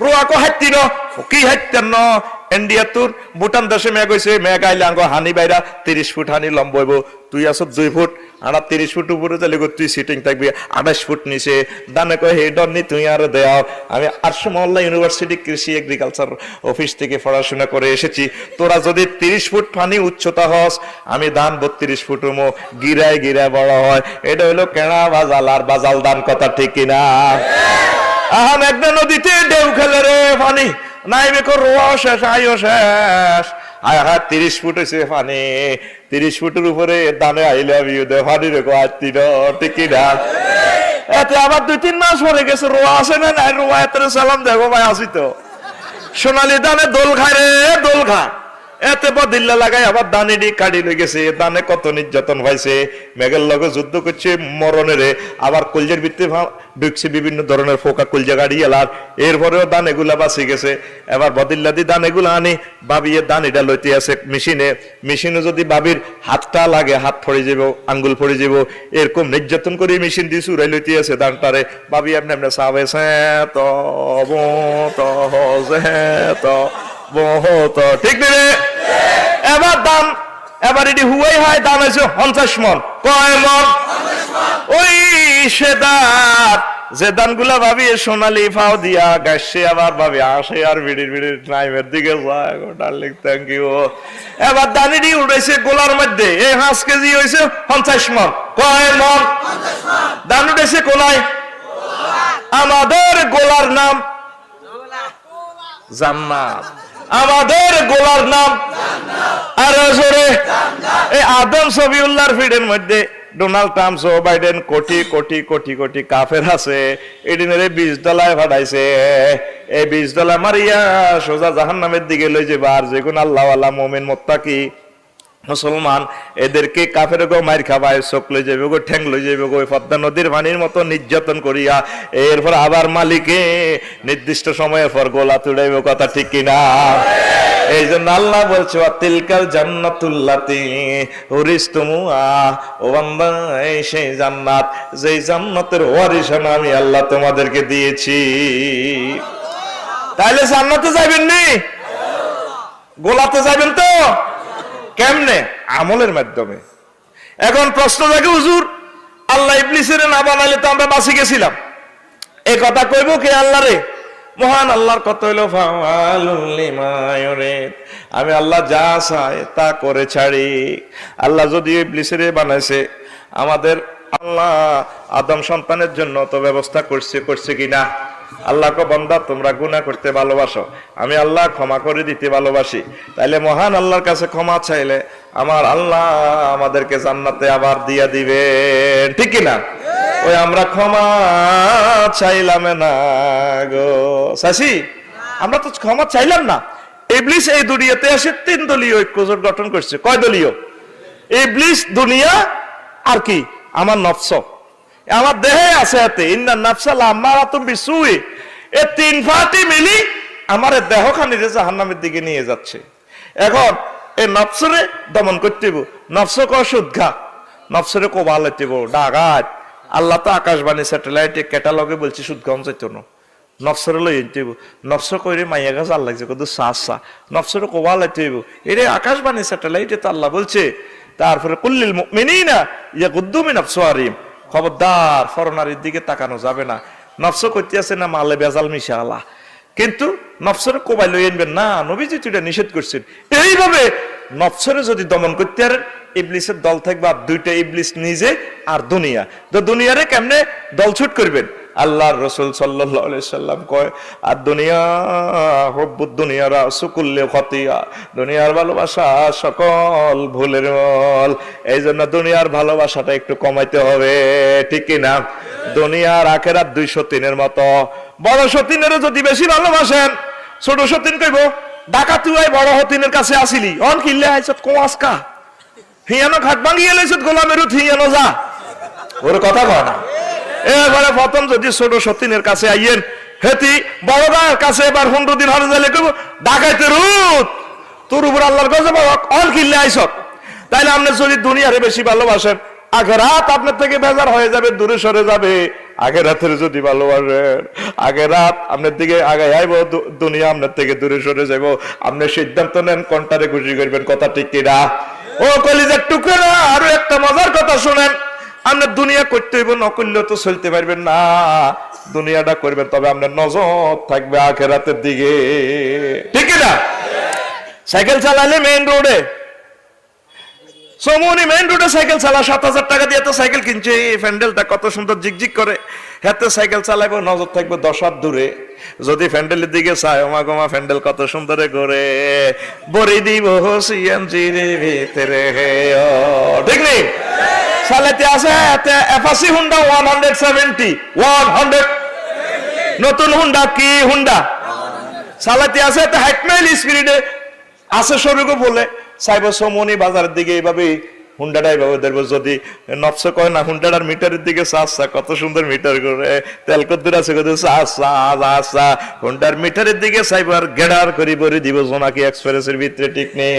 রোয়াকো হাইতি ন কি হাইতেন ন ইন্ডিয়া তোর ভুটান দেশে মেঘ হয়েছে, মেঘ আইলে আঙ্গ হানি বাইরা 30 ফুট হানি লম্বইব, তুই আস 2 ফুট আর 30 ফুট উপরে চলে গো, তুই সিটিং থাকবি 28 ফুট নিচে। দানে কয় হে ডরনি তুই আর দেও, আমি আরশো মহল্লা ইউনিভার্সিটি কৃষি এগ্রিকালচার অফিস থেকে পড়াশোনা করে এসেছি, তোরা যদি 30 ফুট পানি উচ্চতা হস, আমি ধান 32 ফুট মো গিরায় গিরায় বড় হয়। এটা হইলো কেনা বাজাল আর বাজাল দান, কথা ঠিক কিনা? আহা মেঘনা নদীতে ঢেউ খেলে রে পানি, নাই বেকো রোয়া শেষ আইও শেষ, আয় হা 30 ফুট হয়েছে পানি, 30 ফুটের উপরে দানে আইলে বিউ দে পানি রেখো আত্মি ঠিক না। এতে আবার 2-3 মাস পরে গেছে, রোয়া আছে না নাই, রোয়া এত সালাম দেখো ভাই আসি তো। সোনালি দানে দোল খায় রে দোল খা, এতে বদিল্লা লাগাই আবার দানেডি কাড়ি লই গেছে, দানে কত নির্যাতন হয়েছে, মেঘের লগে যুদ্ধ করছে মরণের, আবার কলজের ভিত্তি ঢুকছে বিভিন্ন ধরনের ফোকা কলজা গাড়ি এলার, এরপরেও দান এগুলা বাঁচি গেছে। এবার বদিল্লা দি দান এগুলা আনি বাবিয়ে দান এটা লইতে আছে মেশিনে যদি বাবির হাতটা লাগে হাত ফড়ে যাব, আঙ্গুল ফড়ে যাব, এরকম নির্যাতন করে মেশিন দিয়ে চুরাই লইতে আছে দানটারে। বাবি আপনি আপনি সাবে বহুত ঠিক নেই। এবার দাম এবার এটি হুয়াই হয়, দাম হয়েছে 50 মন। কয় মন? ওই সে দাঁত যে দানগুলা ভাবি সোনালি ফাও দিয়া গাছে, আবার ভাবি আসে আর বিড়ির টাইমের দিকে যায়। Darling thank you. এবার দানিটি উঠেছে গোলার মধ্যে, এই 5 কেজি হয়েছে 50 মন। কয় মন? দান উঠেছে কোলায়। আমাদের গোলার নাম জান্নাত, আমাদের গোলার নাম আর জোরে এই আদম সবিউল্লাহর ফিডের মধ্যে Donald Trump, Joe Biden crore crore crore crore কাফের আছে। এদিনের $20 ফাটাইছে, এই $20 মারিয়া সোজা জাহান্নামের দিকে লই যাবে। আর যে কোন আল্লাহওয়ালা মুমিন মুত্তাকি মুসলমান এদেরকে কাফের গো মার খাবায়, চোখ লই যাবে গো, ঠ্যাং লই যাবে গো, পদ্মা নদীর পানির মতো নির্যাতন করিয়া এরপর আবার মালিকে নির্দিষ্ট সময়ের পর গোলা তুড়াইবে। কথা ঠিক কিনা? এই জন্য আল্লাহ বলছে তিলকাল জান্নাতুল্লাতি উরিসতুমুহা, ও বান্দা এই সেই জান্নাত যেই জান্নাতের ওয়ারিসানা আমি আল্লাহ তোমাদেরকে দিয়েছি। তাহলে জান্নাতে যাবেন নি? গোলাতে যাবেন তো? কেমনে? আমলের মাধ্যমে। এখন প্রশ্ন থাকে হুজুর আল্লাহ ইবলিসের না বানাইলে তো আমরা বাঁচি গেছিলাম, এই কথা কইব কে? আল্লাহ রে। মহান আল্লাহর কত হইল ফাআলুল লিমা ইউরিদ, আমি আল্লাহ যা চাই তা করে ছাড়ি। আল্লাহ যদি ইবলিসের বানাইছে, আমাদের আল্লাহ আদম সন্তানের জন্য তো ব্যবস্থা করছে কিনা? আল্লাহকে বান্দা তোমরা গুনাহ করতে ভালোবাসো, আমি আল্লাহ ক্ষমা করে দিতে ভালোবাসি। তাইলে মহান আল্লাহর কাছে ক্ষমা চাইলে আমার আল্লাহ আমাদেরকে জান্নাতে আবার দিয়া দিবেন, ঠিক কিনা? ওই আমরা ক্ষমা চাইলাম না গো চাচি, আমরা তো ক্ষমা চাইলাম না। ইবলিস এই দুনিয়াতে এসে 3 দলীয় ঐক্যজোট গঠন করছে। কয় দলীয়? ইবলিস, দুনিয়া আর কি আমার নফস, আমার দেহে আছে এতে ইন্না নাফসাল আমারাতুম বিসুই, এই 3 পার্টি মিলি আমার দেহ খানি জাহান্নামের দিকে নিয়ে যাচ্ছে। এখন এই নফসরে দমন করতে হইব। নফস কো সুদঘা, নফসরে কো ভালো হইব ডাগাত। আল্লাহ তো আকাশবাণী স্যাটেলাইটে ক্যাটালগে বলছে সুদ কম চাইতো না, নফসরে লই আনতে হইব। নফস কইরে মাইয়া গাছ আল্লাহ লাগছে কত সাসা, নফসরে কো ভালো হইতে হইব। এরে আকাশবাণী স্যাটেলাইটে তো আল্লাহ বলছে। তারপরে কুল্লিল মুমিনিনা ইয়াগুদ্দু মিন আবসারিহিম, খবরদার ফরনারীর দিকে তাকানো যাবে না। নফস করতে আছে না মালে বেজাল মিশা আল্লাহ, কিন্তু নফসরে কোবাই লই আনবেন না, নবীজি তো এটা নিষেধ করছেন। এইভাবে নফসরে যদি দমন করতে পারেন, ইবলিসের দল থাকবে আর 2টা, ইবলিস নিজে আর দুনিয়া। তো দুনিয়ারে কেমনে দলছুট করবেন? আল্লাহর রাসূল সাল্লাল্লাহু আলাইহি সাল্লাম কয় আর দুনিয়া হুব্বুদ দুনিয়া রাসু কুল্লি খাতিয়া, দুনিয়ার ভালোবাসা সকল ভুলের মূল। এই জন্য দুনিয়ার ভালোবাসাটা একটু কমাইতে হবে, ঠিক কি না? দুনিয়ার আখেরাত 2 সতীনের মতো। বড় সতীনেরও যদি বেশি ভালোবাসেন, ছোট সতীন কইব ডাকাতুয়াই বড় সতীনের কাছে আসিলি অন কিল্লে আইছত কোয়াসকা হিয়ানো ঘাট ভাঙিয়ে লইছত গোলামেরু হিয়ানো যা, ওর কথা কয় না। এবারে প্রথম যদি ছোট সতীনের কাছে আইয়েন, হেতি বড়দার কাছে এবার 15 দিন হরে যাইলে কইব ডাকাইতে রুত তোর উপর আল্লাহর গজব অন কিল্লে আইছত। তাইলে আপনি যদি দুনিয়ারে বেশি ভালোবাসেন, আখেরাত আপনার থেকে বেজার হয়ে যাবে, দূরে সরে যাবে। আখেরাতের যদি ভালোবাসেন, আখেরাত আপনার দিকে আগে আইব, দুনিয়া আপনার থেকে দূরে সরে যাব। আপনি সিদ্ধান্ত নেন কোনটারে খুশি করবেন, কথা ঠিক কিনা? ও কলিজার টুকরা, আরো একটা মজার কথা শুনেন। আপনার দুনিয়া করতে হইব, নকরলেও তো চলতে পারবেন না। দুনিয়াটা করবেন, তবে আপনার নজর থাকবে আখেরাতের দিকে, ঠিক কিনা? সাইকেল চালালে মেইন রোডে, সমনি মেইন রোডে সাইকেল চালা, 7,000 টাকা দিয়ে তো সাইকেল কিনছে, প্যান্ডেলটা কত সুন্দর জিকজিক করে, হাতে সাইকেল চালাবো, নজর থাকবে 10 হাত দূরে। যদি প্যান্ডেলের দিকে চায়, ওমা গোমা প্যান্ডেল কত সুন্দর করে বড়ি দিব সিএনজির ভিতরে, ঠিক নেই? চালাতে আছে অ্যাপাচি হুন্ডা 170 নতুন হুন্ডা, কি হুন্ডা চালাতে আছে 60 মাইল স্পিডে আছে সরুকে বলে চাইব সমনি বাজারের দিকে এইভাবে হুন্ডাটা এইভাবে দেখবো, যদি নফস কয় না হুন্ডাটার মিটারের দিকে চাচ্ছা কত সুন্দর মিটার করে তেল কদ্দুর আছে কত চাচ্ছা হুন্ডার মিটারের দিকে চাইব আর গেডার করি বলে দিব জোনাকি এক্সপ্রেসের ভিতরে ঠিক নেই।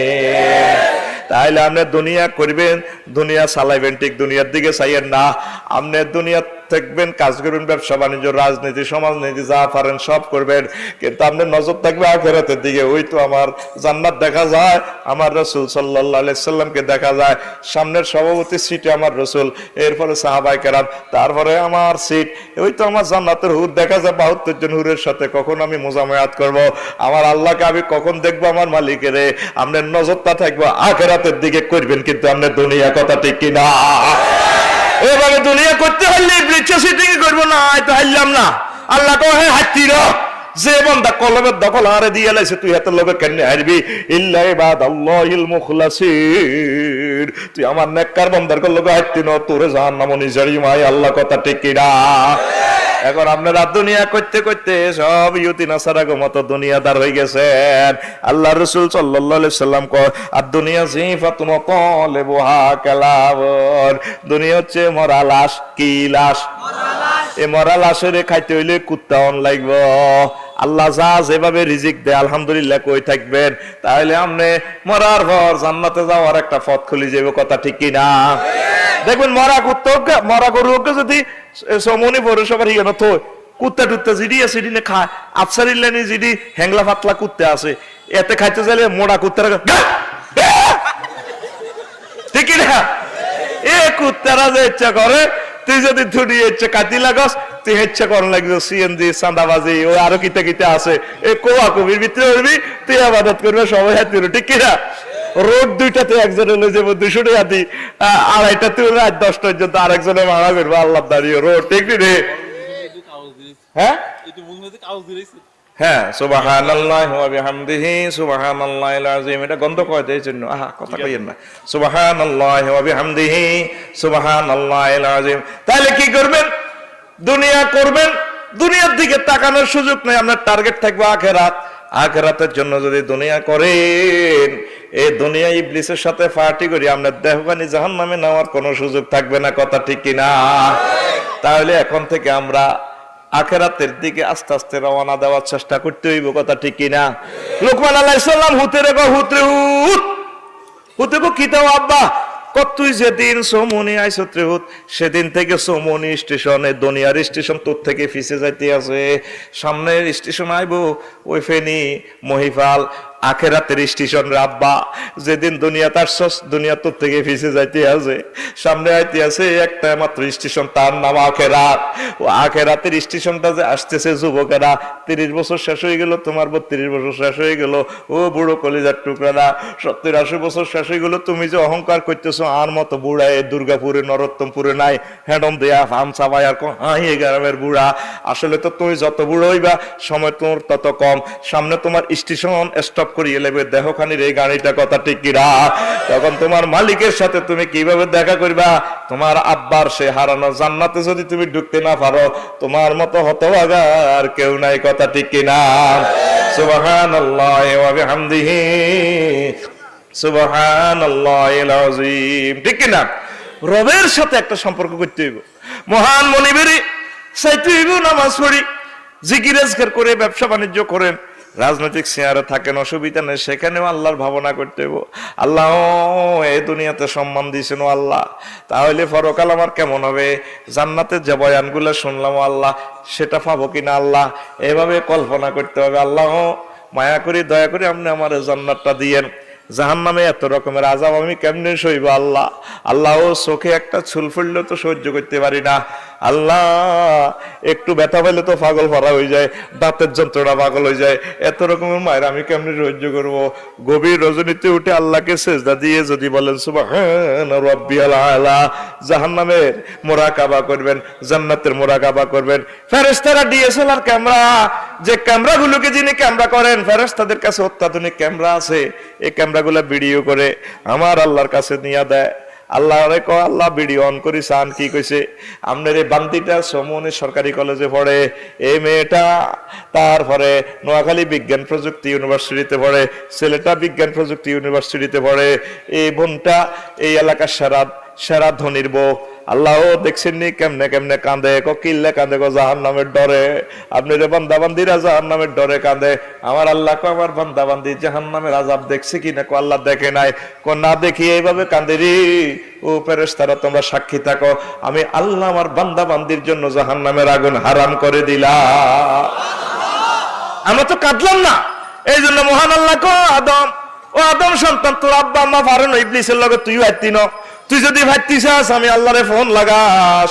তাহলে আপনি দুনিয়া করবেন, দুনিয়া চালাইবেন, ঠিক দুনিয়ার দিকে চাইয়েন না। আপনি দুনিয়া থাকবেন, কাজ করবেন, ব্যবসা বাণিজ্য, রাজনীতি, সমাজনীতি যা পারেন সব করবেন, কিন্তু আপনার নজর থাকবে আখিরাতের দিকে। ওই তো আমার জান্নাত দেখা যায়, আমার রাসূল সাল্লাল্লাহু আলাইহি সাল্লামকে দেখা যায়, সামনের সভাপতি সিটে আমার রাসূল, এরপরে সাহাবায়ে কেরাম, তারপরে আমার সিট, ওই তো আমার জান্নাতের হুর দেখা যায় 72 জন হুরের সাথে। কখন আমি মুজামায়াত করব, আমার আল্লাহকে আমি কখন দেখবো, আমার মালিকেরে। আপনার নজরটা থাকবে আখিরাতের দিকে করবেন, কিন্তু আপনার দুনিয়া কথা ঠিক কিনা। এভাবে দুনিয়া করতে হলে ব্রিচে সিটিং করবো না, তো হারলাম না। আল্লাহ কো হে হাতির যে বন্দা কলমের দখল হারে দিয়ে লাইছে, তুই হাতের লগে কেন হারবি? ইল্লা ইবাদাল্লাহিল মুখলাসিন, তুই আমার নেককার বান্দার লগে হাঁটতি না, তোরে জাহান্নামে নিজারিমাই। আল্লাহ কথা ঠিক কিনা। এখন আপনারা দুনিয়া করতে করতে সব ইউতি নাসারা মতো দুনিয়াদার হয়ে গেছেন। আল্লাহ রাসূল সাল্লাল্লাহু আলাইহি সাল্লাম কয় আর দুনিয়া জিফাতুন তালিবুহা কালাবুন, দুনিয়া হচ্ছে মরা লাশ। কি লাশ? এই মরা লাশের খাইতে হইলে কুত্তা অন লাগব। আল্লাহ যা যেভাবে রিজিক দেয় আলহামদুলিল্লাহ কই থাকবেন, তাহলে আপনি মরার পর জান্নাতে যাওয়ার একটা পথ খুলে যাবে। কথা ঠিক কিনা? দেখবেন মরা কুত্তা মরা গরু যদি সমনি পৌরসভার ইয়ে নথ কুত্তা টুত্তা জিডি আছে দিনে খায়, আফসারিল্লানি জিডি হ্যাংলা পাতলা কুত্তা আছে, এতে খাইতে চাইলে মোড়া কুত্তারা ঠিক না? এ কুত্তারা যে ইচ্ছা করে, তুই যদি ধুনি ইচ্ছা কাটি লাগাস, তুই ইচ্ছা করার লাগবে সিএনজি চাঁদাবাজি ও আরো কিতা কিতা আছে, এ কোয়া কবির ভিতরে উঠবি, তুই আবাদত করবে, সবাই হাত দিল। ঠিক কিনা? রোড দুইটাতে একজনে লই যাবো 200 টাকা দি, আড়াইটাতে রাত 10টা পর্যন্ত আরেকজনে মারা করবো আল্লাহ দাঁড়িয়ে রোড। ঠিক রে? হ্যাঁ হ্যাঁ, সুবহানাল্লাহি ওয়া বিহামদিহি সুবহানাল্লাহিল আযীম। এটা গন্ধ কয় দেয় জন্য আহা কথা কইেন না। সুবহানাল্লাহি ওয়া বিহামদিহি সুবহানাল্লাহিল আযীম। তাহলে কি করবেন? দুনিয়া করবেন, দুনিয়ার দিকে তাকানোর সুযোগ নেই। আপনার টার্গেট থাকবে আখিরাত। আখিরাতের জন্য যদি দুনিয়া করেন, এই দুনিয়া ইবলিসের সাথে পার্টি করি, আপনার দেহবানি জাহান্নামে নেওয়ার কোনো সুযোগ থাকবে না। কথা ঠিক কিনা? তাহলে এখন থেকে আমরা আখিরাতের দিকে আস্তে আস্তে রওনা দেওয়ার চেষ্টা করতে হইব। কথা ঠিক কিনা? লোকমান আলাইহিস সালাম হুতে রেখো, হুতে হুত হুতে কো কিতাও আব্বা তুই যেদিন সমনি আইসত্রে হুত, সেদিন থেকে সমনি স্টেশনে দুনিয়ার স্টেশন তোর থেকে ফিসে যাইতে আছে। সামনের স্টেশন আইবো ওই ফেনি মহিফাল, আখেরাতের স্টেশন রাব্বা। যেদিন দুনিয়া তার দুনিয়া তোর থেকে ফিসে যাইতে আছে, সামনে আইতে আছে একটা মাত্র স্টেশন, তার নাম আখেরাত। ও আখেরাতের স্টেশনটা যে আসতেছে যুবকেরা, 30 বছর শেষ হয়ে গেল, তোমার 32 বছর শেষ হয়ে গেল, ও বুড়ো কলিজার টুকরারা 70-80 বছর শেষ হয়ে গেল। তুমি যে অহংকার করতেছো আর মতো বুড়া এ দুর্গাপুরে নরোত্তমপুরে নাই, হ্যাডম দেয়া ফাম চাবাই আর হাই গ্রামের বুড়া। আসলে তো তুমি যত বুড়ো হইবা সময় তোমার তত কম। সামনে তোমার স্টেশন স্টপ করিয়ে লেবে দেহখানির এই গাড়িটা। কথা ঠিক কিনা? তখন তোমার মালিকের সাথে তুমি কিভাবে দেখা করবা? তোমার আব্বার সে হারানো জান্নাতে যদি তুমি ঢুকতে না পারো, তোমার মতো হতভাগা আর কেউ নাই। কথা ঠিক কিনা? সুবহানাল্লাহি ওয়া বিহামদিহি সুবহানাল্লাহিল আযীম। ঠিক কিনা? রবের সাথে একটা সম্পর্ক করতে হইব। মহান মনিবেরি চাইতে হইব, নামাজ পড়ি, জিকির আজকার করে, ব্যবসা বাণিজ্য করেন, রাজনৈতিক চেয়ারে থাকেন, অসুবিধা নেই, সেখানেও আল্লাহর ভাবনা করতে হইব। আল্লাহ এই দুনিয়াতে সম্মান দিয়েছেন আল্লাহ, তাহলে পরকাল আমার কেমন হবে? জান্নাতের যে বয়ানগুলো শুনলাম আল্লাহ, সেটা পাবো কিনা আল্লাহ, এভাবে কল্পনা করতে হবে। আল্লাহ মায়া করি, দয়া করে আপনি আমার জান্নাতটা দিয়েন। জাহান্নামে এত রকমের আযাব আমি কেমনে সইব আল্লাহ? আল্লাহ চোখে একটা ছুল ফুললেও তো সহ্য করতে পারি না আল্লাহ, একটু ব্যথা পেলে তো পাগল ভরা হয়ে যায়, দাঁতের যন্ত্রণা পাগল হয়ে যায়, এত রকমের মায়ের আমি কেমনে সহ্য করব? গভীর রজনীতে উঠে আল্লাহকে সেজদা দিয়ে যদি বলেন সুবহান রাব্বিয়াল আলা, জাহান্নামের মুরাকাবা করবেন, জান্নাতের মুরাকাবা করবেন। ফেরেশতারা ডিএসএলআর ক্যামেরা, যে ক্যামেরাগুলোকে যিনি ক্যামেরা করেন, ফেরেশতাদের কাছে অত্যাধুনিক ক্যামেরা আছে, এই ক্যামেরাগুলো ভিডিও করে আমার আল্লাহর কাছে নিয়ে দেয়। আল্লাহ রে কো আল্লাহ ভিডিও অন করি সান কি কইছে? আপনার এই বান্তিটা সমনে সরকারি কলেজে পড়ে, এই মেয়েটা তারপরে নোয়াখালী বিজ্ঞান প্রযুক্তি ইউনিভার্সিটিতে পড়ে, ছেলেটা বিজ্ঞান প্রযুক্তি ইউনিভার্সিটিতে পড়ে, এই বোনটা এই এলাকার সেরা ধনির বউ। আল্লাহ দেখছেন নি কেমনে কেমনে কাঁদে, কিল্লে কাঁদে গো জাহান্নামের ডরে। আপনি রে বান্দাবান্দিরা জাহান্নামের ডরে কাঁদে। আমার আল্লাহ কো আমার বান্দাবান্দি জাহান্নামের আযাব দেখছে কিনা? কো আল্লাহ দেখে নাই। কো না দেখি এইভাবে কাঁদে রে। ও ফেরেশতারা তোমরা সাক্ষী থাকো, আমি আল্লাহ আমার বান্দাবান্দির জন্য জাহান্নামের আগুন হারাম করে দিলাম। আমরা তো কাঁদলাম না, এই জন্য মহান আল্লাহ কো আদম, ও আদম সন্তান, তোর আব্বা আম্মা পারেন ইবলিসের লগে তুইও আইতি ন, তুই যদি ভাবতি চাস আমি আল্লাহরে ফোন লাগা,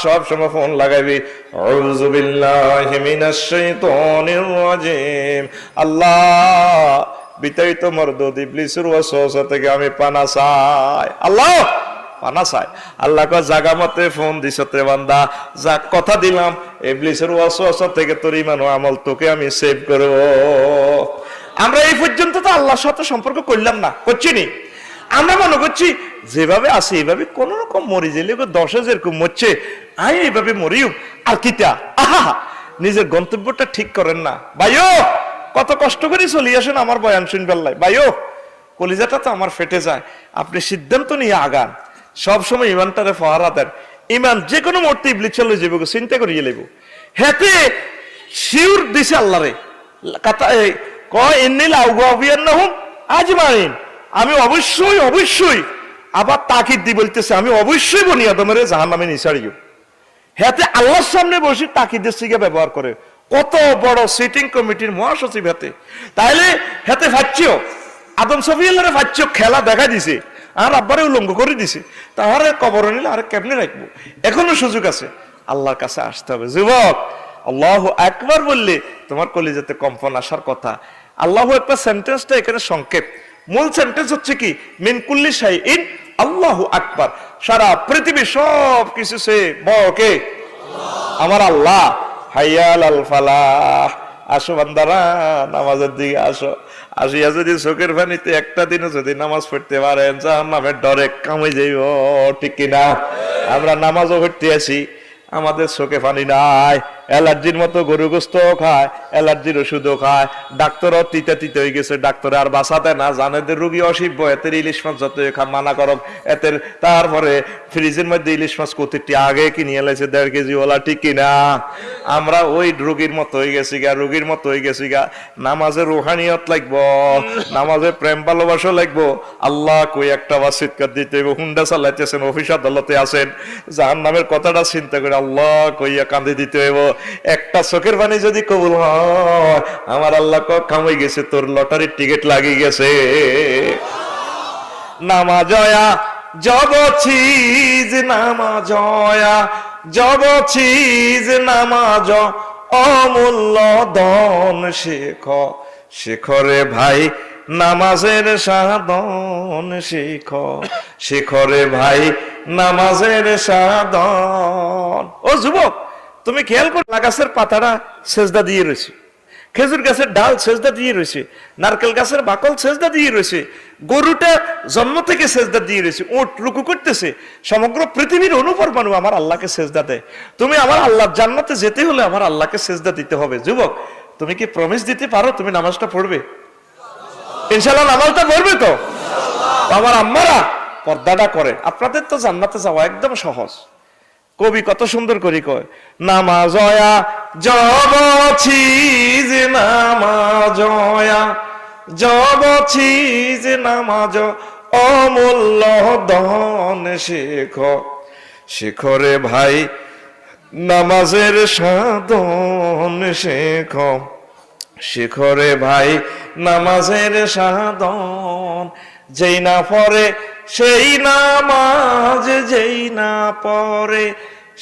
সব সময় ফোন লাগাইবি। আউযু বিল্লাহি মিনাশ শাইতানির রাজিম। আল্লাহ বিতাড়িত মরদুদ ইবলিসের ওয়াসওয়াসা থেকে আমি পানা চাই। আল্লাহ পানা চাই। আল্লাহ কয় জাগা মতে ফোন দিছতে বান্দা, যা কথা দিলাম ইবলিসের ওয়াসওয়াসা থেকে তোর ঈমান ও আমল তোকে আমি সেভ করব। আমরা এই পর্যন্ত তো আল্লাহর সাথে সম্পর্ক করলাম না, করছি নি। আমরা মনে করছি যেভাবে আছে এইভাবে কোন রকম মরি গেলে 10 যেরকম মরছে আমি এইভাবে মরিও আর কিতা। আহা, নিজের গন্তব্যটা ঠিক করেন না ভাইও। কত কষ্ট করে চলে আসেন আমার বয়ান শুনবার লাই ভাইও, কলিজাটা তো আমার ফেটে যায়। আপনি সিদ্ধান্ত নিয়ে আগান, সবসময় ইমানটারে ফহারা দেন। ইমান যে কোনো মুহূর্তে ইবলিস চলে যাবে, চিন্তা করিয়ে লেব। হেতে শিউর দিছে আল্লাহরে কথা কয় ইন্নিল আউগাবিয়ান্নাহুম আজমাইন, আমি অবশ্যই অবশ্যই, আবার তাকিদ দি বলতেছে আমি অবশ্যই বনি আদমের জাহান্নামে নিছাড়িও। হেতে আল্লাহর সামনে বসে তাকিদের সিগে ব্যবহার করে। কত বড় সিটিং কমিটির মহাসচিব হেতে, তাইলে হেতে ফাচ্ছিও আদম সফিউল্লাহরে ফাচ্ছিও খেলা দেখা দিছে, আর আব্বারে উলঙ্গ করে দিছে, তাহারে কবর নিলে আর কেমনে রাখবো? এখনো সুযোগ আছে, আল্লাহর কাছে আসতে হবে। যুবক, আল্লাহু আকবার বললে তোমার কলিজাতে কম্পন আসার কথা। আল্লাহু আকবার সেন্টেন্সটা এখানে সংক্ষেপ, মূল সেন্টেন্স হচ্ছে কি মিন কুল্লি শাইইন আল্লাহু আকবার। সারা পৃথিবী সব কিছু সে বড় কে? আমার আল্লাহ। হাইয়াল আল ফালাহ, আসো বান্দারা নামাজের দিকে আসো। আসিয়া যদি চোখের পানিতে একটা দিনও যদি নামাজ পড়তে পারেন জাহান্নামের ডরে কামে যাইব, ঠিক কিনা? আমরা নামাজও পড়তে আছি, আমাদের চোখে পানি নাই, অ্যালার্জির মতো গরু গোস্ত খায়, অ্যালার্জির ওষুধও খায়, ডাক্তারও তিতে তিতে হয়ে গেছে, ডাক্তার আর বাঁচাতে না জানে যে রুগী অসিব্য, এতের ইলিশ মাছ যত মানা করব এতের। তারপরে ফ্রিজের মধ্যে ইলিশ মাছ কতিটি আগে কিনিয়ে লাইছে 1.5 কেজি ওলা, ঠিক কিনা? আমরা ওই রুগীর মতো হয়ে গেছি গা, রুগীর মতো হয়ে গেছি গা। নামাজে রুহানিয়ত লাগবো, নামাজে প্রেম ভালোবাসা লাগবো। আল্লাহ কই একটা ওয়াসিয়ত দিতে হইব, হুন্ডা চালাইতেছেন, অফিস আদালতে আছেন, জাহান্নামের কথাটা চিন্তা করে আল্লাহ কইয়া কাঁদে দিতে হইব। একটা চোখের পানি যদি কবুল হয়, আমার আল্লাহ কামাই গেছে, তোর লটারির টিকিট লাগিয়ে গেছে। নামাজয়া জগছিজ নামাজয়া জগছিজ নামাজ অমূল্য ধন শেখ, শেখরে ভাই নামাজের সাধন শেখ, শেখরে ভাই নামাজের সাধন। ও যুবক, তুমি খেয়াল করো, গাছের পাতাটা সেজদা দিয়ে রয়েছে, খেজুর গাছের ডাল সেজদা দিয়ে রয়েছে, নারকেল গাছের বাকল সেজদা দিয়ে রয়েছে, গরুটা জন্ম থেকে সেজদা দিয়ে রয়েছে, উট রুকু করতেছে, সমগ্র পৃথিবীর অনুপরমাণু আমার আল্লাহকে সেজদা দেয়। তুমি আমার আল্লাহর জান্নাতে যেতে হলে আমার আল্লাহকে সেজদা দিতে হবে। যুবক, তুমি কি প্রমিস দিতে পারো তুমি নামাজটা পড়বে? ইনশাআল্লাহ নামাজটা পড়বে তো? আমার আম্মারা পর্দাটা করে, আপনাদের তো জান্নাতে যাওয়া একদম সহজ। কবি কত সুন্দর করে কয়, নামাজয়া জবছিজ নামাজয়া জবছিজ নামাজ অমূল্য ধন শেখ, শেখরে ভাই নামাজের সাধন শেখ, শেখরে ভাই নামাজের সাধন। যেই না পড়ে সেই নামাজ, যেই না পড়ে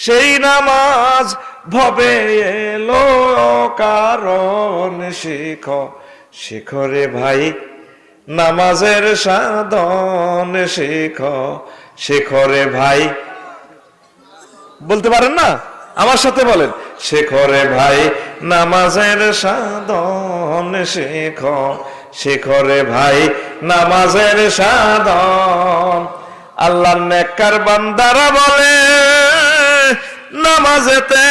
সেই নামাজ ভবে এলো কারণ শেখ, শেখরে ভাই নামাজের সাধন শেখ, শেখরে ভাই। বলতে পারেন না? আমার সাথে বলেন, শেখরে ভাই নামাজের সাধন শেখ, শেখরে ভাই নামাজের সাধন। আল্লাহর নেককার বান্দারা বলে নামাজেতে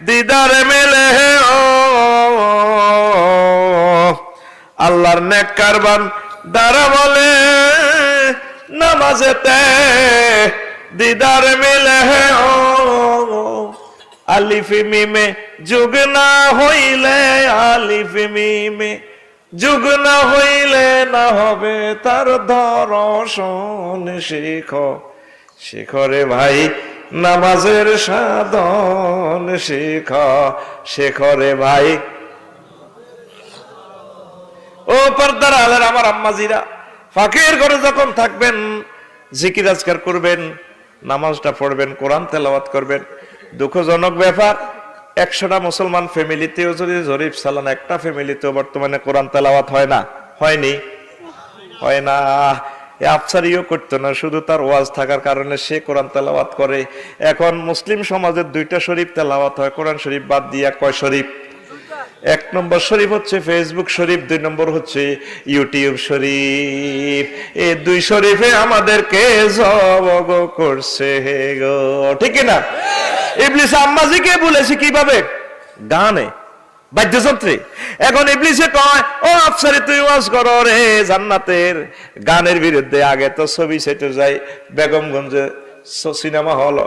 দিদার মেলে ও আল্লাহর নেককার বান্দারা বলে নামাজেতে দিদার মিলে ও আলিফ মিমে যুগ না হইলে, আলিফ মিমে যুগ না হইলে না হবে তার দর্শন। শিখরে ভাই নামাজের সাধন, শিখরে ভাই। ও পর্দার আলের আমার আম্মাজিরা, ফাঁকের ঘরে যখন থাকবেন জিকির আজকার করবেন, নামাজটা পড়বেন, কোরআন তেলাওয়াত করবেন। দুঃখজনক ব্যাপার, 100টা মুসলমান ফ্যামিলিতেও যদি জরিপ চালান, একটা ফ্যামিলিতেও বর্তমানে কোরআন তেলাওয়াত হয় না, হয়নি, হয় না। আফসারিও করতো না, শুধু তার ওয়াজ থাকার কারণে সে কোরআন তেলাওয়াত করে। এখন মুসলিম সমাজের 2টা শরীফ তেলাওয়াত হয়, কোরআন শরীফ বাদ দিয়া। কয় শরীফ? 1 নম্বর শরীফ হচ্ছে ফেসবুক শরীফ, 2 নম্বর হচ্ছে ইউটিউব শরীফ। এই 2 শরীফে আমাদেরকে জবগ করছে গো, ঠিক না? ইবলিস আম্মাজিকে বলেছে কিভাবে? গানে, বাদ্যযন্ত্রে। এখন ইবলিসে কয়, ও আফসারি তুই ওয়াজ করো রে জান্নাতের গানের বিরুদ্ধে। আগে তো ছবি সেটে যায় বেগমগঞ্জে সিনেমা হল।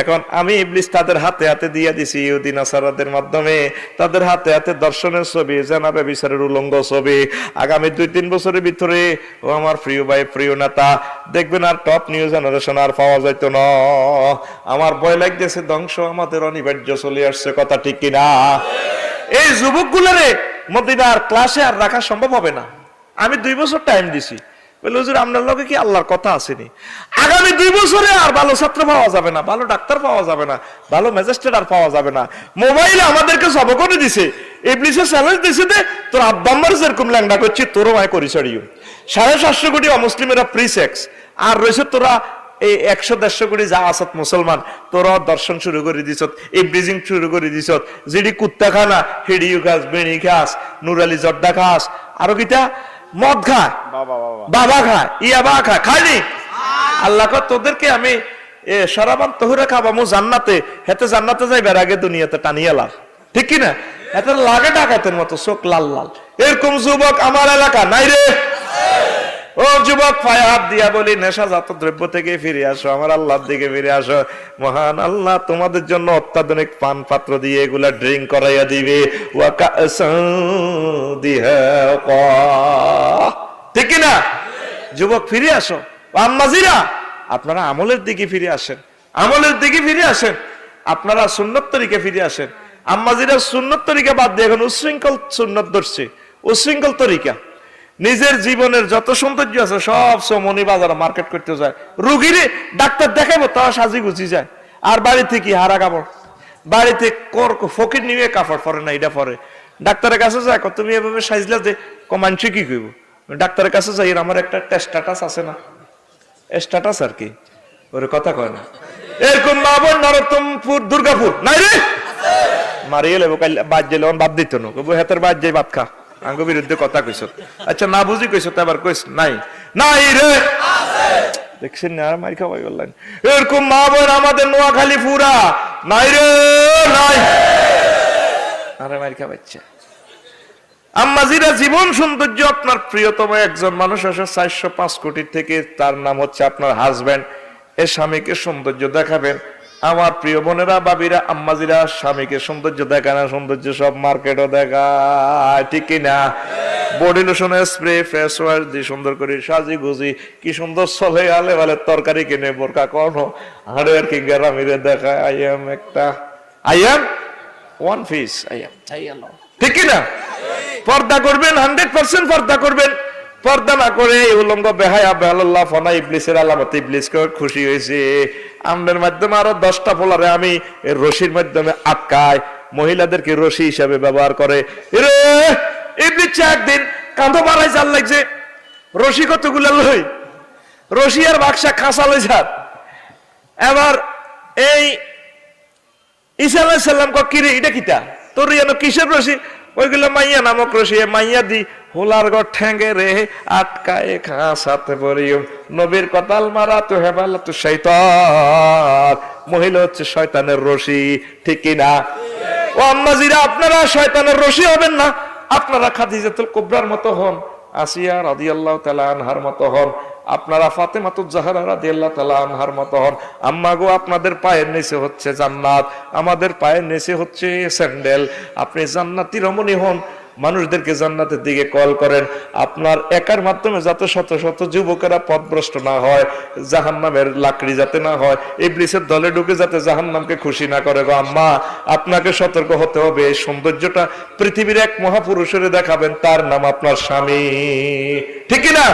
এখন আমি ইবলিস তাদের হাতে হাতে দিয়ে দিছি, ইহুদি নাসারাদের মাধ্যমে তাদের হাতে হাতে দর্শনের ছবি, জানাবে বিচারের উলঙ্গ ছবি। আগামী 2-3 বছরের ভিতরে ও আমার প্রিয় ভাই, প্রিয় নেতা, দেখবেন আর টপ নিউ জেনারেশন আর পাওয়া যাইত না। আমার ভয় লাগতেছে, ধ্বংস আমাদের অনিবার্য চলে আসছে, কথা ঠিক কিনা? এই যুবকগুলোরে মদিনার ক্লাসে আর রাখা সম্ভব হবে না। আমি 2 বছর টাইম দিছি, বলে হুজুর আপনার লগে কি আল্লাহর কথা আসেনি? আগামী 2 বছরে আর ভালো ছাত্র পাওয়া যাবে না, ভালো ডাক্তার পাওয়া যাবে না, ভালো ম্যাজিস্ট্রেট আর পাওয়া যাবে না। মোবাইলে আমাদেরকে সব করে দিছে, ইবলিসে চ্যালেঞ্জ দিছে যে তোর আব্বাম্মার যেরকম ল্যাংড়া করছি তোরও মায় করি ছাড়িও। 750 কোটি অমুসলিমেরা প্রি সেক্স, আর রয়েছে তোরা এই 100-150 কোটি যা আসত মুসলমান, তোরা দর্শন শুরু করে দিছ, এই ব্রিজিং শুরু করে দিছ। জিডি কুত্তা খানা, হিডিও খাস, বেড়ি খাস, নুরালি জর্দা খাস, আরো কিটা মদ খায়, বাবা খায়, ইয়াবা খায়, খায়নি? আল্লাহ তোদেরকে আমি শরাবান তহুরা খাবামু জান্নাতে, হেতে জান্নাতে যাইবার আগে দুনিয়াতে টানিয়ে লাভ, ঠিক কিনা? এত লাগে ডাকাতের মতো চোখ লাল লাল। এরকম যুবক আমার এলাকা নাই রে? ও যুবক, পায়ে হাত দিয়া বলি, নেশাজাত দ্রব্য থেকে ফিরে আসো, আমার আল্লাহর দিকে ফিরে আসো। মহান আল্লাহ তোমাদের জন্য অত্যাধুনিক পান পাত্র দিয়ে এগুলা ড্রিঙ্ক করাইয়া দিবে, ঠিক না? যুবক ফিরে আসো। আম্মাজিরা, আপনারা আমলের দিকে ফিরে আসেন, আমলের দিকে ফিরে আসেন, আপনারা সুন্নত তরিকে ফিরে আসেন। আম্মাজিরা সুন্নত তরিকা বাদ দিয়ে এখন উশৃঙ্খল সুন্নত ধরছে, উশৃঙ্খল তরিকা। নিজের জীবনের যত সৌন্দর্য আছে সব সমনি বাজারে মার্কেট করতে যায়। রুগীরে ডাক্তার দেখাবো তা সাজি গুছি যায়, আর বাড়িতে কি হারা কাপড়, বাড়িতে ফকির নিয়ে কাপড় পরে না, এটা পরে। ডাক্তারের কাছে যায়, তুমি এভাবে সাজলা যে কমানছি কি কইব? ডাক্তারের কাছে যাই, আমার একটা স্ট্যাটাস আছে না, স্ট্যাটাস আর কি, ওরে কথা কয় না। এরকম মা বোন নরোত্তমপুর, দুর্গাপুর নাই রে, মারিয়ে লেবো বাদ গেলে বাদ দিত না, হেতের বাদ যাই ভাত খা, আঙ্গ বিরুদ্ধে কথা কইস। আচ্ছা না বুঝি কইস তো আবার কইস নাই, নাই রে, দেখছেন না? আর মার খাওয়াই বললেন। এরকম মা বোন আমাদের নোয়াখালী পুরা নাই রে, নাই। আরে মার খাওয়াচ্ছে। আম্মাজিরা, জীবন সৌন্দর্য আপনার প্রিয়তম একজন মানুষ আসে 405 কোটি থেকে, তার নাম হচ্ছে আপনার হাজবেন্ড। এ স্বামীকে সৌন্দর্য দেখাবেন। আমার প্রিয় বোনেরা, বাবিরা, আম্মাজিরা, স্বামীকে সৌন্দর্য দেখায় না, সৌন্দর্য সব মার্কেটও দেখায়, ঠিক কিনা? Body lotion, spray, face wash দিয়ে সুন্দর করে সাজি গুজি কি সুন্দর চলে, আলে ভালে তরকারি কিনে বোরকা কোনো হাড়ের কি গ্রামিরে দেখায়, আই এম একটা, I am one piece, I am, ঠিক কিনা? পর্দা করবেন, 100% পর্দা করবেন। পর্দা না করে উলঙ্গ বেহায়া বেহাল্লাহ ফনা ইবলিসের আলামত। ইবলিসকে খুশি হয়েছে, আমদের মাধ্যমে আরো 10টা ফলারে আমি রশির মাধ্যমে আটকায়, মহিলাদেরকে রশি হিসাবে ব্যবহার করে। ইবলিস একদিন কাঁধো মারাই চাল লাগছে, রশি কতগুলো লই, রশি আর বাক্সা খাঁচা লই যার। এবার এই ঈসা আলাইহিস সালাম কিরে এটা কিটা তোর যেন কিসের রশি? ওইগুলো মাইয়া নামক রশি, মাইয়া দি হোলার গড় ঠেঙ্গে রে আটকায় খাসাতে পড়িও। নবীর কতাল মারা তো হেবালা তো শয়তান, মহিলা হচ্ছে শয়তানের রশি, ঠিক কিনা? ও আম্মাজিরা, আপনারা শয়তানের রশি হবেন না, আপনারা খাদিজাতুল কুবরার মতো হন। আসিয়া রাদিয়াল্লাহু তাআলা আনহার মতো হন, আপনারা ফাতেমাতুজ জাহরা রাদিয়াল্লাহু তাআলা আনহার মতো হন। আম্মা গো, আপনাদের পায়ের নিচে হচ্ছে জান্নাত, আমাদের পায়ের নিচে হচ্ছে স্যান্ডেল। আপনি জান্নাতি রমণী হন, মানুষদেরকে জান্নাতের দিকে কল করেন। আপনার একার মাধ্যমে যাতে শত শত যুবকেরা পথভ্রষ্ট না হয়, জাহান্নামের লাকড়ি যাতে না হয়, ইবলিসের দলে ঢুকে যাতে জাহান্নামকে খুশি না করে। গো আম্মা, আপনাকে সতর্ক হতে হবে। এই সৌন্দর্যটা পৃথিবীর এক মহাপুরুষের দেখাবেন, তার নাম আপনার স্বামী। ঠিক কিনা?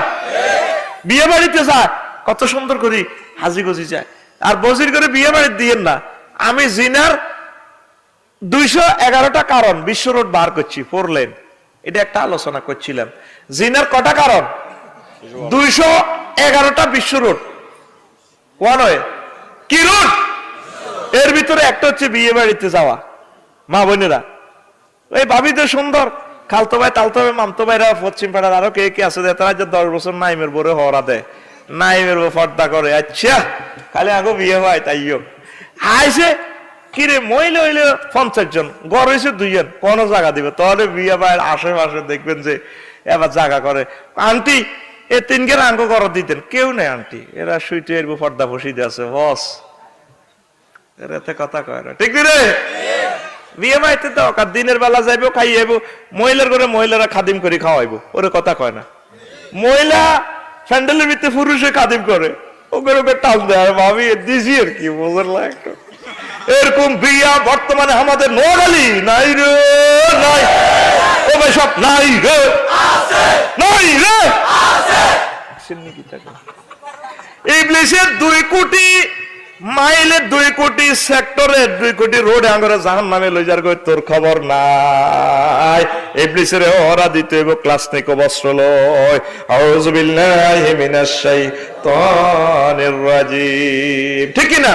বিয়ে বাড়িতে যায় কত সুন্দর করি হাজি গজি যায়, আর বজির করে বিয়ে বাড়ি দিয়েন না। আমি জিনার 211টা কারণ বিশ্ব রোড বার করছি, 4 লেন, এটা একটা আলোচনা করছিলাম। জিনার কটা কারণ? 211টা বিশ্ব রোড, ওয়ান ওয়ে। কি রোড? এর ভিতরে একটা হচ্ছে বিয়ে বাড়িতে যাওয়া। মা বোনেরা, এই ভাবিতে সুন্দর খালতো ভাই তালতো ভাই মামতো ভাইরা পশ্চিম পাড়ার আরো কে কে আছে, তারা যে 10 বছর নাইমের বরে হরা দেয়, নাইমের পর্দা করে। আচ্ছা, খালি আগো বিয়ে হয় তাইও আইসে কিরে মহিলা হইলে 50 জন, গড় হয়েছে 2 জন, কোন জায়গা দিবে? তাহলে বিয়ে ভাইয়ের আশেপাশে দেখবেন যে এবার জায়গা করে। আন্টি এ 3 গের আঙ্গ গড় দিতেন, কেউ নেই আন্টি, এরা শুইতে এর পর্দা বসিয়ে আছে বস, এরাতে কথা কয় না। ঠিক রে? বিয়ে বাড়িতে তো দিনের বেলা যাইবো, খাইয়াইবো, মহিলার ঘরে মহিলারা খাদিম করে খাওয়াইবো, ওরে কথা কয় না। মহিলা স্যান্ডেলের ভিতরে পুরুষে খাদিম করে, ওকে ওকে টাল দেয়। ভাবি দিছি আর কি, বোঝার লাগতো। এরকম বিয়া বর্তমানে আমাদের নোয়াখালী নাই রে, নাই। ও ভাই সব নাই রে, নাই রে। ইবলিসের 2 কোটি মাইলের 2 কোটি সেক্টরের 2 কোটি রোড আঙ্গরে জাহান্নামে লই যার কই তোর খবর নাই। ইবলিসের ওরা দিতে হইব ক্লাস নেক বস্ত্র লয়। আউযু বিল্লাহি মিনাশ শাইতানির রাজিম। ঠিক কি না?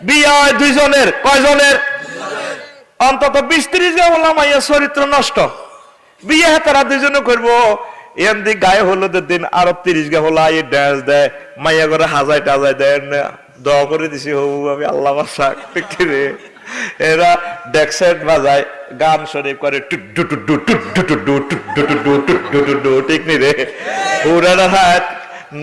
বিয়া 2 জনের, কয় জনের? অন্তত 20-30 জন ওলামাইয়া চরিত্র নষ্ট। বিয়ে তারা 2 জনে করবো, এমনি গায়ে হলুদের দিন আরো 30 গা হলো আই ড্যান্স দেয়, মাইয়া করে হাজাই টাজাই দেয়, দোয়া করে দিছি হবু আমি আল্লাহ বাসাক। ঠিক রে? এরা ডেক্সাইট বাজায়, গান শরীফ করে, ঠিক নি রে? পুরানা হাত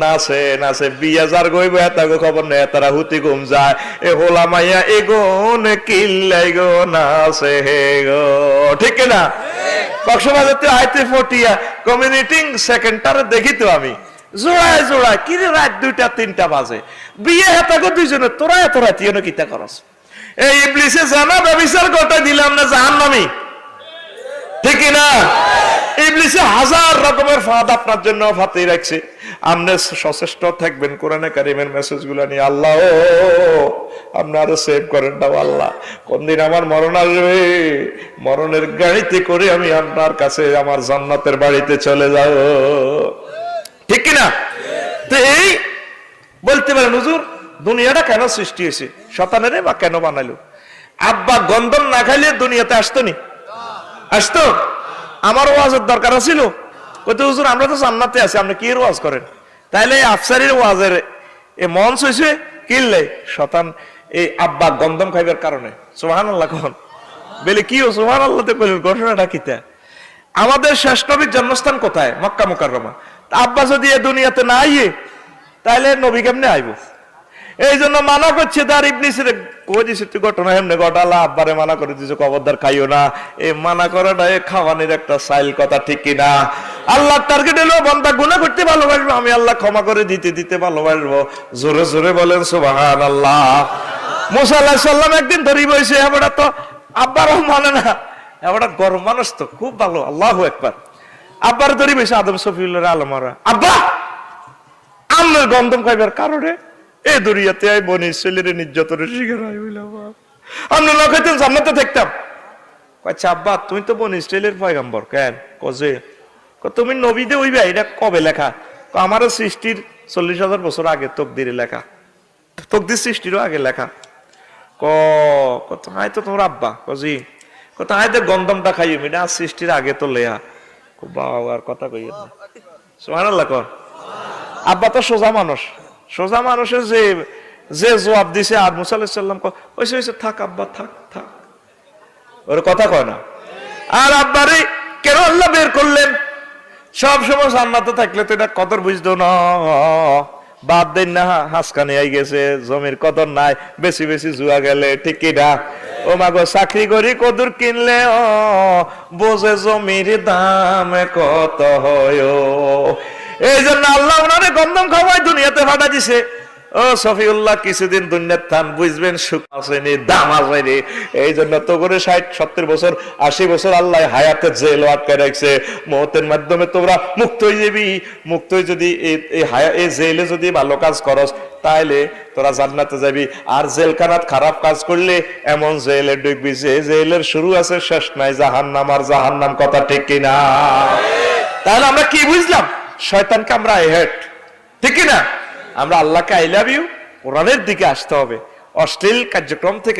নাচে নাচে, বিয়া যার গইব এতাগো খবর নেই, তারা হুতি ঘুম যায়। এ হোলা মাইয়া এগোন কিল্লাই গো নাচে হে গো। ঠিক না? কক্সবাজার আইতে ফটিয়া কমিউনিটি সেকেন্ডারে দেখি তো আমি জোড়ায় জোড়ায় কি রে, রাত 2টা-3টা বাজে, বিয়ে হেতাগো 2 জনের, তোরা এত রাতি এনে কিতা করস? এই ইবলিসে জানা ব্যভিচার গোটা দিলাম না জাহান্নামী। ঠিক না? ইবলিসে 1000 রকমের ফাঁদ আপনার জন্য ফাতিয়ে রাখছে। আপনি সচেষ্ট থাকবেন কোরআনে কারিমের মেসেজগুলো নিয়ে। আল্লাহ ও আপনি আরো সেভ করেন দাও আল্লাহ। কোনদিন আমার মরণ আসবে, মরণের গাড়িতে করে আমি আপনার কাছে আমার জান্নাতের বাড়িতে চলে যাব। ঠিক কিনা? তো এই বলতে পারেন হুজুর দুনিয়াটা কেন সৃষ্টি হয়েছে, শয়তানের বা কেন বানাইলো? আব্বা গন্ধম না খাইলে দুনিয়াতে আসতো নি? আসতো? আমার ওয়াজের দরকার ছিল? কইতে হুজুর আমরা তো জান্নাতে আছি, আপনি কি ওয়াজ করেন? তাইলে আফসারির ওয়াজের এ মঞ্চ হয়েছে কিনলে শতান এই আব্বা গন্ধম খাইবার কারণে। সুবহানাল্লাহ কোন বলে কি ও সুবহানাল্লাহ তে কইলেন, ঘটনাটা কিতা? আমাদের শেষ নবীর জন্মস্থান কোথায়? মক্কা মুকাররমা। আব্বা যদি এ দুনিয়াতে না আইয়ে তাহলে নবী কেমনে আইব? এই জন্য মানা করছে তার ইবলিসের কই দিছে তুই ঘটনা এমনি ঘটালা, আব্বারে মানা করে দিছে খবরদার খাইও না। এই মানা করাটা এ খাওয়ানোর একটা সাইল কথা, ঠিক কিনা? আল্লাহ টার্গেট হলো বান্দা গুনাহ করতে ভালোবাসবো, আমি আল্লাহ ক্ষমা করে দিতে দিতে ভালোবাসবো। জোরে জোরে বলেন সুবহানাল্লাহ। মুসা আলাইহিস সালাম একদিন ধরি বইছে, এবারে তো আব্বারও মানে না, এবারে গরম মানুষ তো খুব ভালো, আল্লাহু আকবার। আব্বার ধরি বইছে আদম সফিউল্লাহ আলমারা, আব্বা আমনের গন্ধম খাইবার কারণে এই দুনিয়াতে আই বনি ছেলের নির্যাতনের শিকার হয় বললাম, আমরা না খাইতেন জান্নাতে থাকতাম। আচ্ছা আব্বা তুমি তো বনি ইসরাইলের পয়গম্বর, কেন? কজে তুমি নবীতে হইবা, এটা কবে লেখা? আমার সৃষ্টির 40,000 বছর আগে তকদিরে লেখা, তকদির সৃষ্টিরও আগে লেখা। কত হাই তো তোমার আব্বা কজি কত হাই তো গন্ধমটা খাইম, এটা সৃষ্টির আগে তো লেয়া। আর কথা কই সুবহানাল্লাহ কর। আব্বা তো সোজা মানুষ, সোজা মানুষের যে যে জবাব দিছে আর মুসা আলাইহিস সালাম কইছে থাক আব্বা থাক থাক, ওর কথা কয় না। আর আব্বারে কেন আল্লাহ বের করলেন? সব সময় জান্নাতে থাকলে তো এটা কদর বুঝতো না। বাদ দেন না, হাসকানি আই গেছে, জমির কদর নাই, বেশি বেশি জুয়া গেলে, ঠিক কি না? ও মাগো চাকরি করি কদর কিনলে বোঝে জমির দাম কত হয়। এই জন্য আল্লাহ ওনারে গন্ধম খাওয়াই দুনিয়াতে ফাটা দিছে। ও সফিউল্লাহ, কিছুদিন দুনিয়ার থান, বুঝবেন সুখ আসেনি, দাম আসেনি। এই জন্য তো করে 60-70 বছর 80 বছর আল্লাহ হায়াতের জেল আটকে রাখছে। মৌতের মাধ্যমে তোমরা মুক্ত হয়ে যাবি। মুক্ত হয়ে যদি এই জেলে যদি ভালো কাজ করস তাহলে তোরা জান্নাতে যাবি। আর জেলখানাত খারাপ কাজ করলে এমন জেলে ঢুকবি যে জেলের শুরু আছে শেষ নাই, জাহান্নাম আর জাহান্নাম। কথা ঠিক কিনা? তাহলে আমরা কি বুঝলাম? শয়তানকে আমরা আই হেট, ঠিক কিনা? আমরা আল্লাহকে আই লাভ ইউ, কোরআনের দিকে আসতে হবে, অশ্লীল কার্যক্রম থেকে